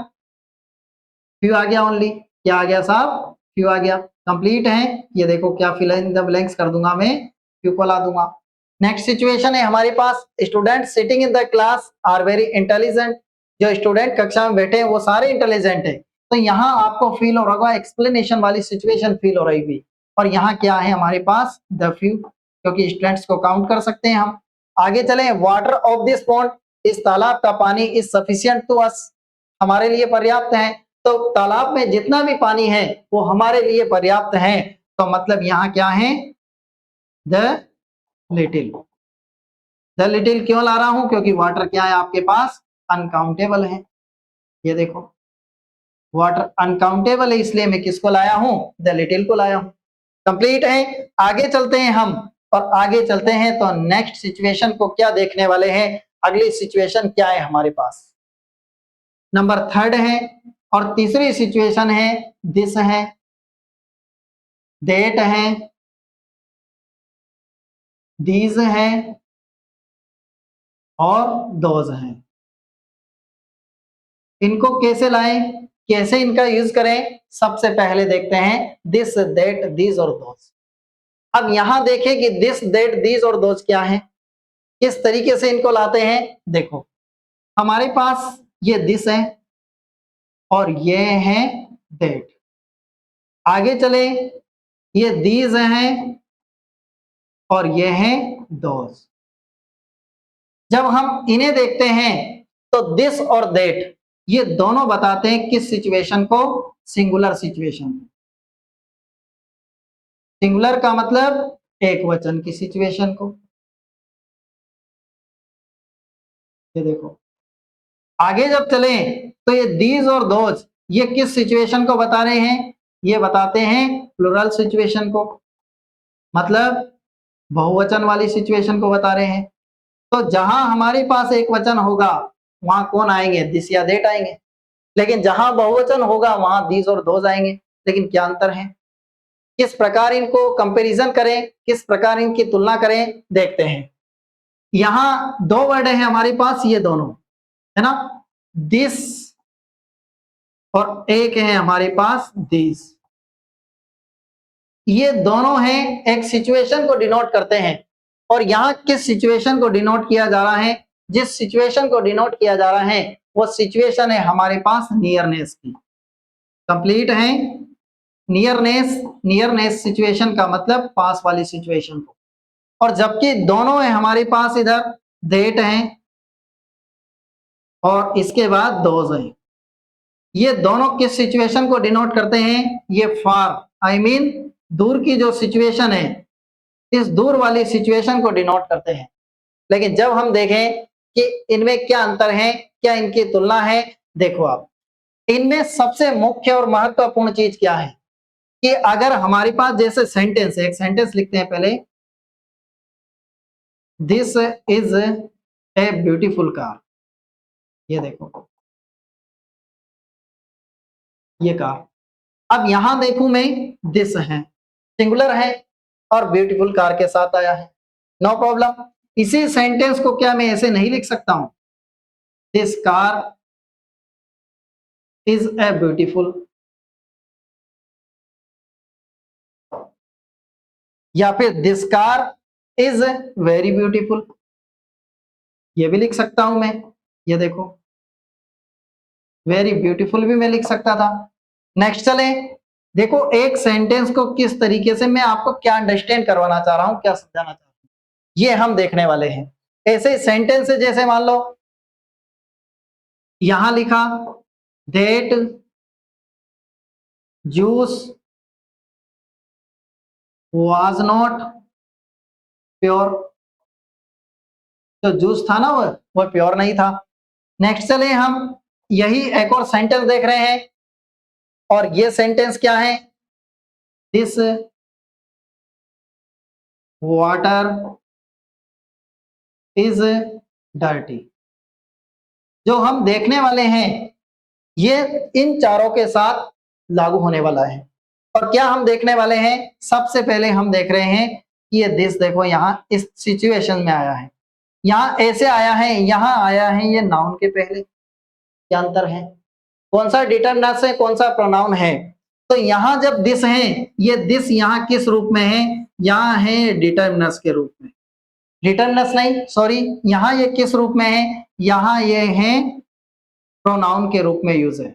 फ्यू आ गया ओनली। क्या आ गया साहब, फ्यू आ गया। कंप्लीट है। ये देखो क्या फिल इन द ब्लैंक्स कर दूंगा मैं, फ्यू को ला दूंगा। नेक्स्ट सिचुएशन है हमारे पास, student sitting in the class are very intelligent. जो स्टूडेंट कक्षा में बैठे हैं वो सारे इंटेलिजेंट है। तो यहाँ आपको फील हो रहा होगा एक्सप्लेनेशन वाली सिचुएशन फील हो रही भी। और यहाँ क्या है हमारे पास, द फ्यू, क्योंकि स्टूडेंट्स को काउंट कर सकते हैं हम। आगे चले, वाटर ऑफ दिस पॉन्ड, इस तालाब का पानी इज सफिशिएंट टू अस, हमारे लिए पर्याप्त है। तो तालाब में जितना भी पानी है वो हमारे लिए पर्याप्त है। तो मतलब यहाँ क्या है, द लिटिल। द लिटिल क्यों ला रहा हूं, क्योंकि वाटर क्या है आपके पास, अनकाउंटेबल है। ये देखो वाटर अनकाउंटेबल है, इसलिए मैं किसको लाया हूं, द लिटिल को लाया हूं। कंप्लीट है। आगे चलते हैं हम, और आगे चलते हैं तो नेक्स्ट सिचुएशन को क्या देखने वाले हैं। अगली सिचुएशन क्या है हमारे पास, नंबर 3 है। और तीसरी सिचुएशन है दिस है, डेट है, दीज है और दोज हैं। इनको कैसे लाएं, कैसे इनका यूज करें, सबसे पहले देखते हैं दिस, दैट, दीज और दोज। अब यहां देखें कि दिस, दैट, दीज और दोज क्या है, किस तरीके से इनको लाते हैं। देखो हमारे पास ये दिस है और ये है दैट। आगे चले, ये दीज हैं और ये हैं दोज। जब हम इन्हें देखते हैं तो दिस और दैट ये दोनों बताते हैं किस सिचुएशन को, सिंगुलर सिचुएशन। सिंगुलर का मतलब एक वचन की सिचुएशन को। ये देखो आगे जब चले तो ये दीज और दोज ये किस सिचुएशन को बता रहे हैं, ये बताते हैं प्लुरल सिचुएशन को, मतलब बहुवचन वाली सिचुएशन को बता रहे हैं। तो जहां हमारे पास एक वचन होगा वहां कौन आएंगे, दिस या दैट आएंगे। लेकिन जहां बहुवचन होगा वहां दीज और दोज आएंगे। लेकिन क्या अंतर है, किस प्रकार इनको कंपैरिजन करें, किस प्रकार इनकी तुलना करें, देखते हैं। यहां दो वर्ड है हमारे पास, ये दोनों है ना, दिस और एक है हमारे पास दिस। ये दोनों हैं, एक सिचुएशन को डिनोट करते हैं। और यहां किस सिचुएशन को डिनोट किया जा रहा है, जिस सिचुएशन को डिनोट किया जा रहा है वो सिचुएशन है हमारे पास नियरनेस की। कंप्लीट है। नियरनेस, नियरनेस सिचुएशन का मतलब पास वाली सिचुएशन को। और जबकि दोनों है हमारे पास, इधर दैट है और इसके बाद दोज है। ये दोनों किस सिचुएशन को डिनोट करते हैं, ये फार, आई मीन दूर की जो सिचुएशन है, इस दूर वाली सिचुएशन को डिनोट करते हैं। लेकिन जब हम देखें कि इनमें क्या अंतर है, क्या इनकी तुलना है, देखो आप इनमें सबसे मुख्य और महत्वपूर्ण चीज क्या है कि अगर हमारे पास जैसे सेंटेंस है, एक सेंटेंस लिखते हैं पहले, this is a beautiful car. ये देखो ये कार। अब यहां देखूं मैं, दिस है सिंगुलर है और ब्यूटीफुल कार के साथ आया है, नो प्रॉब्लम। इसी सेंटेंस को क्या मैं ऐसे नहीं लिख सकता हूं, this car is a beautiful, या फिर this car is very beautiful, ये भी लिख सकता हूं मैं। ये देखो वेरी ब्यूटीफुल भी मैं लिख सकता था। नेक्स्ट चले, देखो एक सेंटेंस को किस तरीके से मैं आपको क्या अंडरस्टैंड करवाना चाह रहा हूं, क्या समझाना चाह रहा हूं, ये हम देखने वाले हैं। ऐसे सेंटेंस जैसे मान लो यहां लिखा that juice was not pure, जो जूस था ना वो प्योर नहीं था। नेक्स्ट चले, हम यही एक और सेंटेंस देख रहे हैं और ये सेंटेंस क्या है, दिस वाटर इज डर्टी। जो हम देखने वाले हैं ये इन चारों के साथ लागू होने वाला है। और क्या हम देखने वाले हैं, सबसे पहले हम देख रहे हैं कि ये दिस देखो यहां इस सिचुएशन में आया है। यहाँ ऐसे आया है, यहाँ आया है ये नाउन के पहले, क्या अंतर है? कौन सा डिटरमिनस है, कौन सा प्रोनाउन है? तो यहाँ जब दिस है, ये दिस यहाँ किस रूप में है? यहाँ है डिटरमिनस के रूप में, डिटरमिनस नहीं सॉरी, यहाँ ये किस रूप में है? यहाँ ये है प्रोनाउन के रूप में यूज है।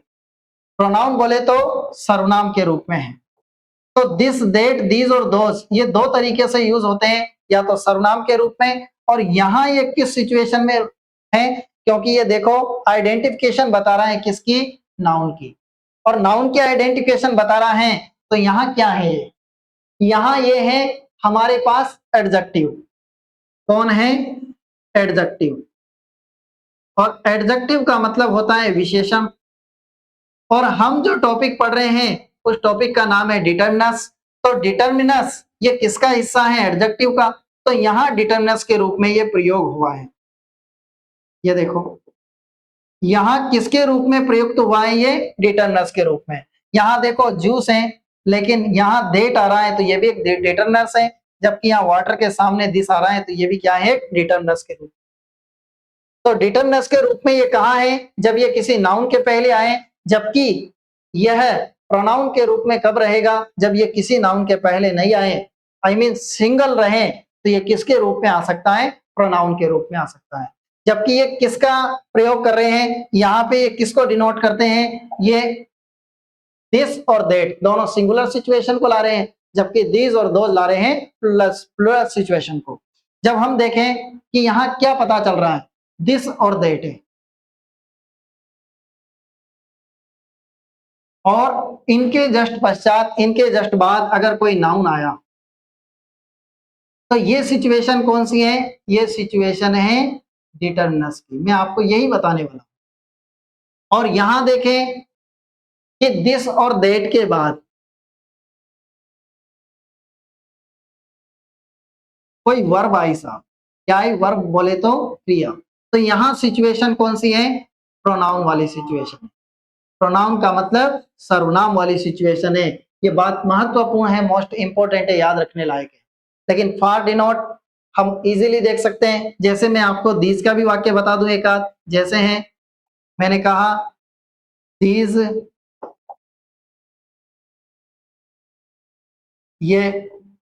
प्रोनाउन बोले तो सर्वनाम के रूप में है। तो दिस, दैट, दीज और दोज ये दो तरीके से यूज होते हैं, या तो सर्वनाम के रूप में, और यहाँ ये किस सिचुएशन में है? क्योंकि ये देखो आइडेंटिफिकेशन बता रहा है किसकी? नाउन की, और नाउन की आइडेंटिफिकेशन बता रहा है, तो यहाँ क्या है? यहाँ ये है हमारे पास एडजेक्टिव। कौन है? एडजेक्टिव। और एडजेक्टिव का मतलब होता है विशेषण, और हम जो टॉपिक पढ़ रहे हैं उस टॉपिक का नाम है डिटरमिनस। तो डिटरमिनस ये किसका हिस्सा है? एडजेक्टिव का। तो यहाँ डिटरमिनस के रूप में ये प्रयोग हुआ है। ये देखो यहाँ किसके रूप में प्रयुक्त हुआ है? ये डिटरमिनस के रूप में। यहाँ देखो जूस है, लेकिन यहाँ डेट आ रहा है तो ये भी एक डिटरमिनस है, जबकि यहाँ वाटर के सामने दिस आ रहा है तो ये भी क्या है? डिटरमिनस के रूप। तो डिटरमिनस के रूप में ये कहाँ है? जब ये किसी नाउन के पहले आए, जबकि यह प्रोनाउन के रूप में कब रहेगा? जब ये किसी नाउन के पहले नहीं आए, आई मीन सिंगल रहे, तो ये किसके रूप में आ सकता है? प्रोनाउन के रूप में आ सकता है। जबकि ये किसका प्रयोग कर रहे हैं? यहाँ पे ये किसको डिनोट करते हैं? ये दिस और दैट दोनों सिंगुलर सिचुएशन को ला रहे हैं, जबकि दीज और दोज ला रहे हैं प्लुरल सिचुएशन को। जब हम देखें कि यहाँ क्या पता चल रहा है? दिस और दैट है, और इनके जस्ट पश्चात, इनके जस्ट बाद अगर कोई नाउन आया, तो ये सिचुएशन कौन सी है? ये सिचुएशन है डिटरमिनस की। मैं आपको यही बताने वाला हूं। और यहां देखें कि दिस और दैट के बाद कोई वर्ब आई साहब, क्या है? वर्ब बोले तो क्रिया। तो यहां सिचुएशन कौन सी है? प्रोनाउन वाली सिचुएशन। प्रोनाउन का मतलब सर्वनाम वाली सिचुएशन है। ये बात महत्वपूर्ण है, मोस्ट इंपोर्टेंट है, याद रखने लायक है। लेकिन फॉर डिनोट हम इजीली देख सकते हैं। जैसे मैं आपको दीज का भी वाक्य बता दूं एक आध, जैसे हैं, मैंने कहा दीज, ये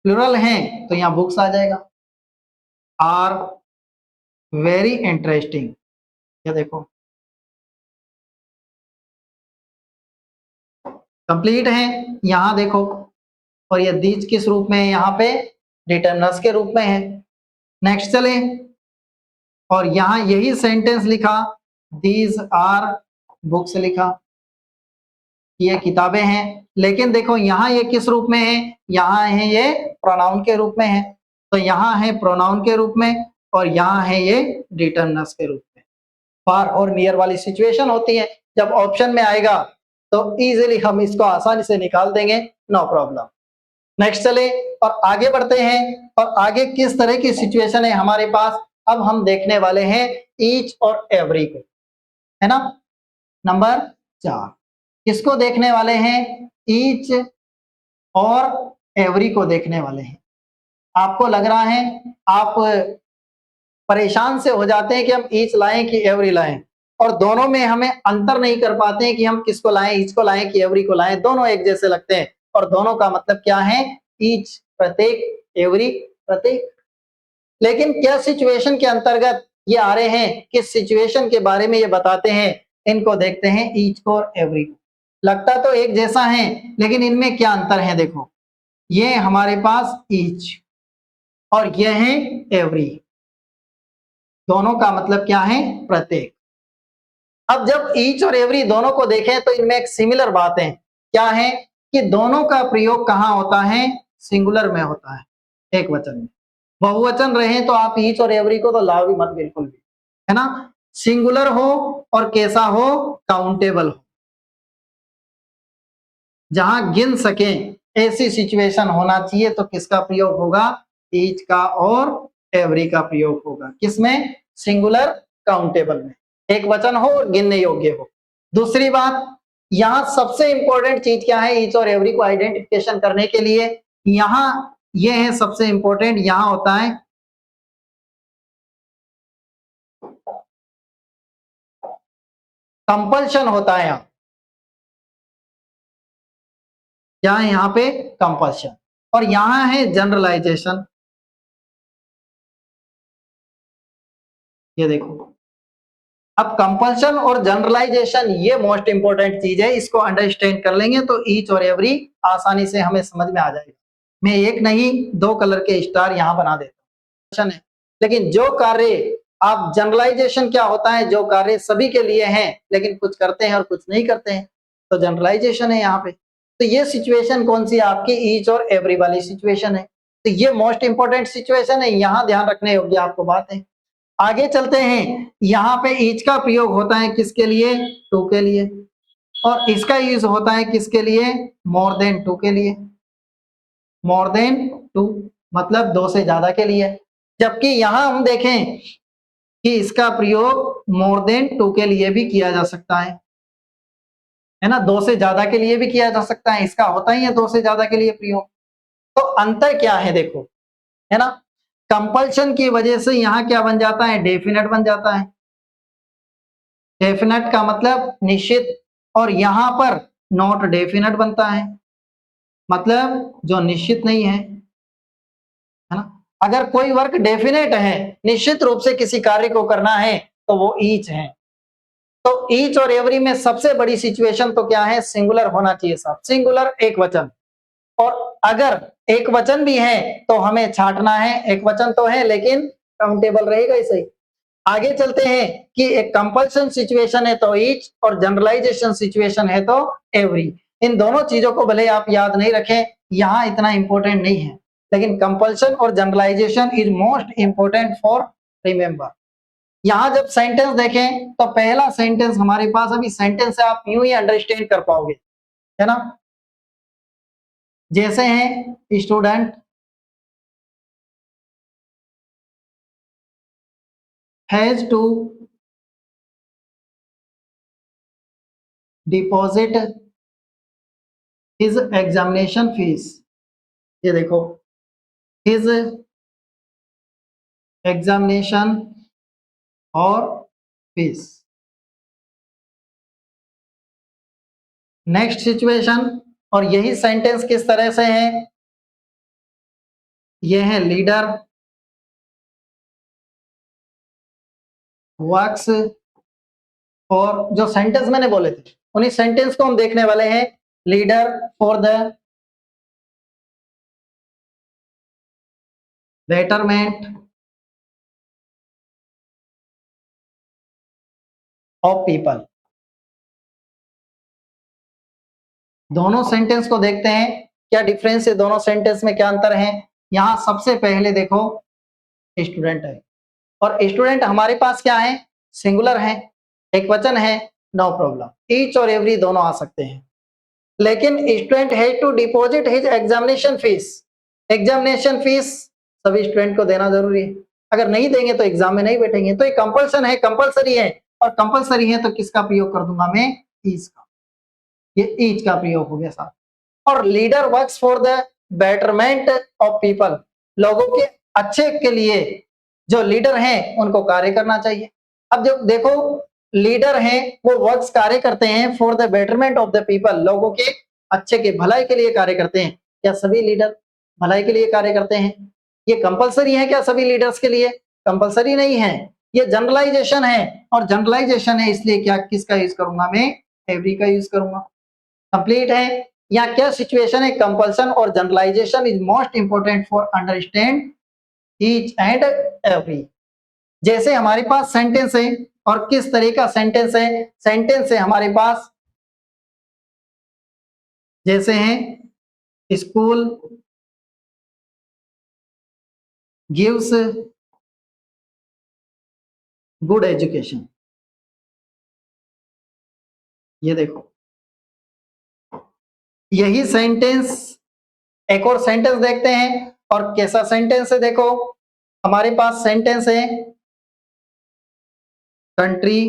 प्लुरल हैं तो यहाँ बुक्स आ जाएगा। आर वेरी इंटरेस्टिंग, ये देखो कंप्लीट है, यहाँ देखो। और ये दीज किस रूप में है? यहाँ पे डिटरमिनस के रूप में है। नेक्स्ट चले, और यहाँ यही सेंटेंस लिखा, दीज आर बुक्स लिखा, ये किताबें हैं। लेकिन देखो यहाँ ये किस रूप में है? यहाँ है ये प्रोनाउन के रूप में है। तो यहाँ है प्रोनाउन के रूप में, और यहाँ है ये डिटरमिनस के रूप में। फार और नियर वाली सिचुएशन होती है। जब ऑप्शन में आएगा तो इजीली हम इसको आसानी से निकाल देंगे, नो प्रॉब्लम। नेक्स्ट चले और आगे बढ़ते हैं। और आगे किस तरह की सिचुएशन है हमारे पास? अब हम देखने वाले हैं ईच और एवरी को, है ना। नंबर 4 किसको देखने वाले हैं? ईच और एवरी को देखने वाले हैं। आपको लग रहा है आप परेशान से हो जाते हैं कि हम ईच लाएं कि एवरी लाएं, और दोनों में हमें अंतर नहीं कर पाते हैं कि हम किसको लाएं, ईच को लाएं कि एवरी को लाएं। दोनों एक जैसे लगते हैं, और दोनों का मतलब क्या है? ईच प्रत्येक, एवरी प्रत्येक। लेकिन क्या सिचुएशन के अंतर्गत ये आ रहे हैं? किस सिचुएशन के बारे में ये बताते हैं? इनको देखते हैं, ईच को और एवरी को। लगता तो एक जैसा है, लेकिन इनमें क्या अंतर है? देखो, ये हमारे पास ईच और ये है एवरी, दोनों का मतलब क्या है? प्रत्येक। अब जब ईच और एवरी दोनों को देखें तो इनमें एक सिमिलर बात है। क्या है? कि दोनों का प्रयोग कहाँ होता है? सिंगुलर में होता है, एक वचन में। बहुवचन रहे तो आप ईच और एवरी को तो लाओ भी मत, बिल्कुल भी, है ना। सिंगुलर हो और कैसा हो? काउंटेबल हो, जहां गिन सके, ऐसी सिचुएशन होना चाहिए। तो किसका प्रयोग होगा? ईच का और एवरी का प्रयोग होगा। किसमें? सिंगुलर काउंटेबल में, एक वचन हो और गिनने योग्य हो। दूसरी बात, यहाँ सबसे इंपॉर्टेंट चीज क्या है? ईच और एवरी को आइडेंटिफिकेशन करने के लिए यहाँ ये है सबसे इंपॉर्टेंट, यहाँ होता है कंपल्शन होता है यहाँ, क्या है यहाँ पे कंपल्शन, और यहाँ है जनरलाइजेशन। ये देखो, अब कंपल्शन और जनरलाइजेशन ये मोस्ट इंपोर्टेंट चीज है, इसको अंडरस्टैंड कर लेंगे तो ईच और एवरी आसानी से हमें समझ में आ जाएगा। मैं एक नहीं दो कलर के स्टार यहाँ बना देता हूँ, लेकिन जो कार्य आप जनरलाइजेशन क्या होता है, जो कार्य सभी के लिए हैं लेकिन कुछ करते हैं और कुछ नहीं करते हैं, तो जनरलाइजेशन है यहाँ पे। तो ये सिचुएशन कौन सी है आपकी, ईच और एवरी वाली सिचुएशन है। तो ये मोस्ट इंपोर्टेंट सिचुएशन है, यहाँ ध्यान रखने योग्य आपको बात है। आगे चलते हैं, यहाँ पे ईच का प्रयोग होता है किसके लिए, टू के लिए, और इसका यूज होता है किसके लिए, मोर देन टू के लिए। मोर देन टू मतलब दो से ज्यादा के लिए, जबकि यहां हम देखें कि इसका प्रयोग मोर देन टू के लिए भी किया जा सकता है ना, दो से ज्यादा के लिए भी किया जा सकता है, इसका होता ही है दो से ज्यादा के लिए प्रयोग। तो अंतर क्या है देखो, है ना, कंपल्शन की वजह से यहां क्या बन जाता है, डेफिनेट बन जाता है। डेफिनेट का मतलब निश्चित, और यहां पर नॉट डेफिनेट बनता है, मतलब जो निश्चित नहीं है ना। अगर कोई वर्क डेफिनेट है, निश्चित रूप से किसी कार्य को करना है, तो वो ईच है। तो ईच और एवरी में सबसे बड़ी सिचुएशन तो क्या है, सिंगुलर होना चाहिए साहब, सिंगुलर एक वचन। और अगर एक वचन भी है तो हमें छांटना है, एक वचन तो है लेकिन काउंटेबल रहेगा इसे ही। आगे चलते हैं कि एक कंपल्सन सिचुएशन है तो ईच, और जनरलाइजेशन सिचुएशन है तो एवरी। इन दोनों चीजों को भले आप याद नहीं रखें, यहां इतना इंपॉर्टेंट नहीं है, लेकिन कंपल्सन और generalization is most important for remember. यहां जब सेंटेंस देखें तो पहला सेंटेंस हमारे पास, अभी सेंटेंस है आप यूं ही अंडरस्टैंड कर पाओगे, है ना। जैसे हैं student has to deposit his examination fees. ये देखो, हिज एग्जामिनेशन और फीस। नेक्स्ट सिचुएशन, और यही सेंटेंस किस तरह से है, ये है लीडर वर्क्स, और जो सेंटेंस मैंने बोले थे उन्हीं सेंटेंस को हम देखने वाले हैं। Leader for the betterment of people. दोनों सेंटेंस को देखते हैं, क्या डिफरेंस है दोनों सेंटेंस में, क्या अंतर है। यहां सबसे पहले देखो स्टूडेंट है, और स्टूडेंट हमारे पास क्या है, सिंगुलर है, एक वचन है, नो प्रॉब्लम, ईच और एवरी दोनों आ सकते हैं। लेकिन स्टूडेंट है to deposit his examination fees, examination fees सभी स्टूडेंट को देना जरूरी है, अगर नहीं देंगे तो एग्जाम में नहीं बैठेंगे, तो ये कंपल्सन है, कंपल्सरी है, और कंपल्सरी है तो किसका प्रयोग कर दूंगा मैं, ईच का, ये ईच का प्रयोग हो गया साहब। और leader works for the betterment of people, लोगों के अच्छे के लिए जो लीडर हैं उनको कार्य करना चाहिए। अब जब देखो लीडर हैं वो वर्क्स कार्य करते हैं for the betterment of the people, लोगों के अच्छे के भलाई के लिए कार्य करते हैं। क्या सभी लीडर भलाई के लिए कार्य करते हैं, ये कंपलसरी है क्या सभी लीडर्स के लिए, कंपलसरी नहीं है, ये जनरलाइजेशन है, और जनरलाइजेशन है इसलिए क्या किसका यूज करूंगा मैं, एवरी का यूज करूंगा। कंप्लीट है। या क्या सिचुएशन है, कंपल्सन और generalization is most important for understand each and every. जैसे हमारे पास सेंटेंस है, और किस तरह का सेंटेंस है, सेंटेंस है हमारे पास जैसे हैं स्कूल गिव्स गुड एजुकेशन। ये देखो, यही सेंटेंस, एक और सेंटेंस देखते हैं, और कैसा सेंटेंस है देखो, हमारे पास सेंटेंस है country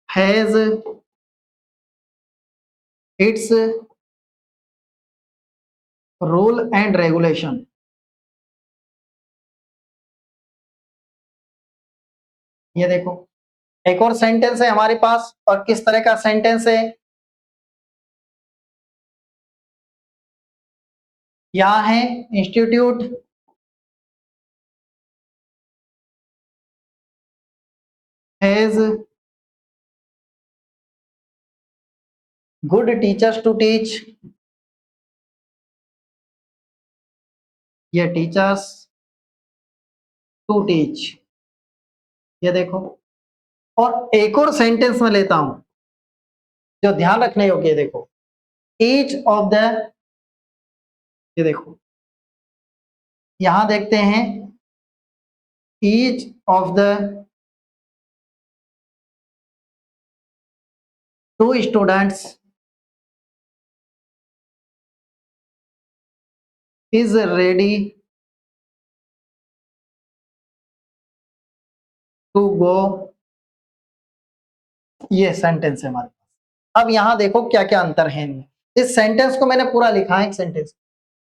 has its rule and regulation. ये देखो एक और सेंटेंस है हमारे पास, और किस तरह का सेंटेंस है, यहाँ है institute has good teachers to teach, ये टीचर्स टू टीच, ये देखो। और एक और सेंटेंस में लेता हूं जो ध्यान रखने योग्य है, देखो ईच ऑफ द, ये देखो यहां देखते हैं each of the two students is ready to go, ये सेंटेंस है हमारे पास। अब यहां देखो क्या क्या अंतर है इनमें। इस सेंटेंस को मैंने पूरा लिखा है एक सेंटेंस,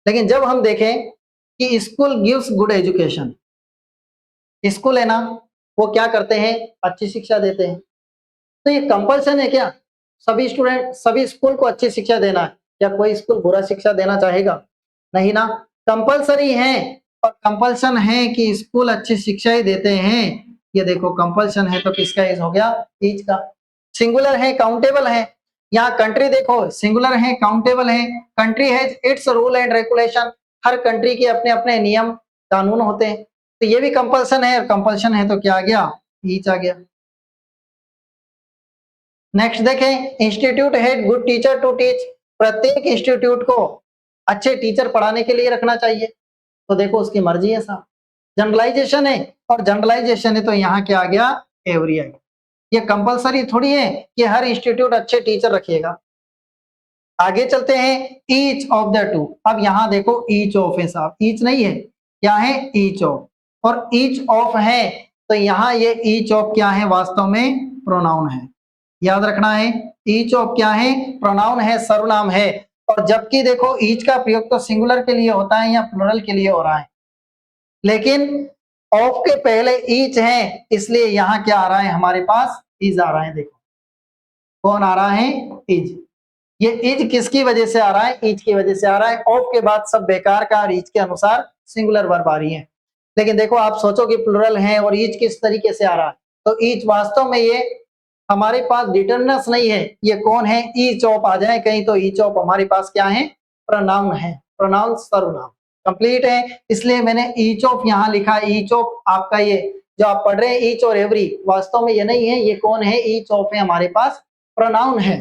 लेकिन जब हम देखें कि school gives good education, school है ना, वो क्या करते हैं, अच्छी शिक्षा देते हैं। तो ये कंपल्सन है क्या, सभी स्टूडेंट सभी स्कूल को अच्छी शिक्षा देना है? क्या कोई स्कूल बुरा शिक्षा देना चाहेगा? नहीं ना, कंपल्सरी है। और कंपल्सन है कि स्कूल अच्छी शिक्षा ही देते हैं। ये देखो कंपल्सन है तो किसका यूज हो गया, ईच का। सिंगुलर है, काउंटेबल है। यहाँ कंट्री देखो, सिंगुलर है, काउंटेबल है। Country has its rule and regulation, her country के अपने अपने नियम कानून होते हैं। तो ये भी कंपल्सन है, और कंपल्सन है तो क्या आ गया, ईच आ गया। नेक्स्ट देखें, institute had good teacher to teach, प्रत्येक इंस्टीट्यूट को अच्छे टीचर पढ़ाने के लिए रखना चाहिए। तो देखो उसकी मर्जी है साहब, जनरलाइजेशन है, और जनरलाइजेशन है तो यहाँ क्या आ गया, एवरी आ गया। ये कंपलसरी थोड़ी है कि हर इंस्टीट्यूट अच्छे टीचर रखिएगा। आगे चलते हैं, ईच ऑफ द टू। अब यहाँ देखो ईच ऑफ है साहब, ईच नहीं है, क्या है, ईच ऑफ। और ईच ऑफ है तो यहाँ ये ईच ऑफ क्या है, वास्तव में प्रोनाउन है। याद रखना है, ईच ऑफ क्या है, प्रोनाउन है, सर्वनाम है। और जबकि देखो ईच का प्रयोग तो सिंगुलर के लिए होता है या प्लुरल के लिए हो रहा है, लेकिन ऑफ के पहले ईच है, इसलिए यहाँ क्या आ रहा है हमारे पास, इज आ रहा है। देखो कौन आ रहा है, इज। ये इज किसकी वजह से आ रहा है, ईच की वजह से आ रहा है। ऑफ के बाद सब बेकार का, और ईच के अनुसार सिंगुलर वर्ब आ रही है। लेकिन देखो आप सोचो कि प्लुरल है और ईच किस तरीके से आ रहा है, तो ईच वास्तव में ये हमारे पास डिटरमिनर्स नहीं है। ये कौन है, ईच ऑफ आ जाए कहीं तो ईच ऑफ हमारे पास क्या है, प्रोनाउन है, प्रोनाउन सर्वनाम कंप्लीट है। इसलिए मैंने ईच ऑफ यहाँ लिखा। ईच ऑफ आपका ये जो आप पढ़ रहे हैं ईच और एवरी, वास्तव में ये नहीं है, ये कौन है, ईच ऑफ है हमारे पास, प्रोनाउन है।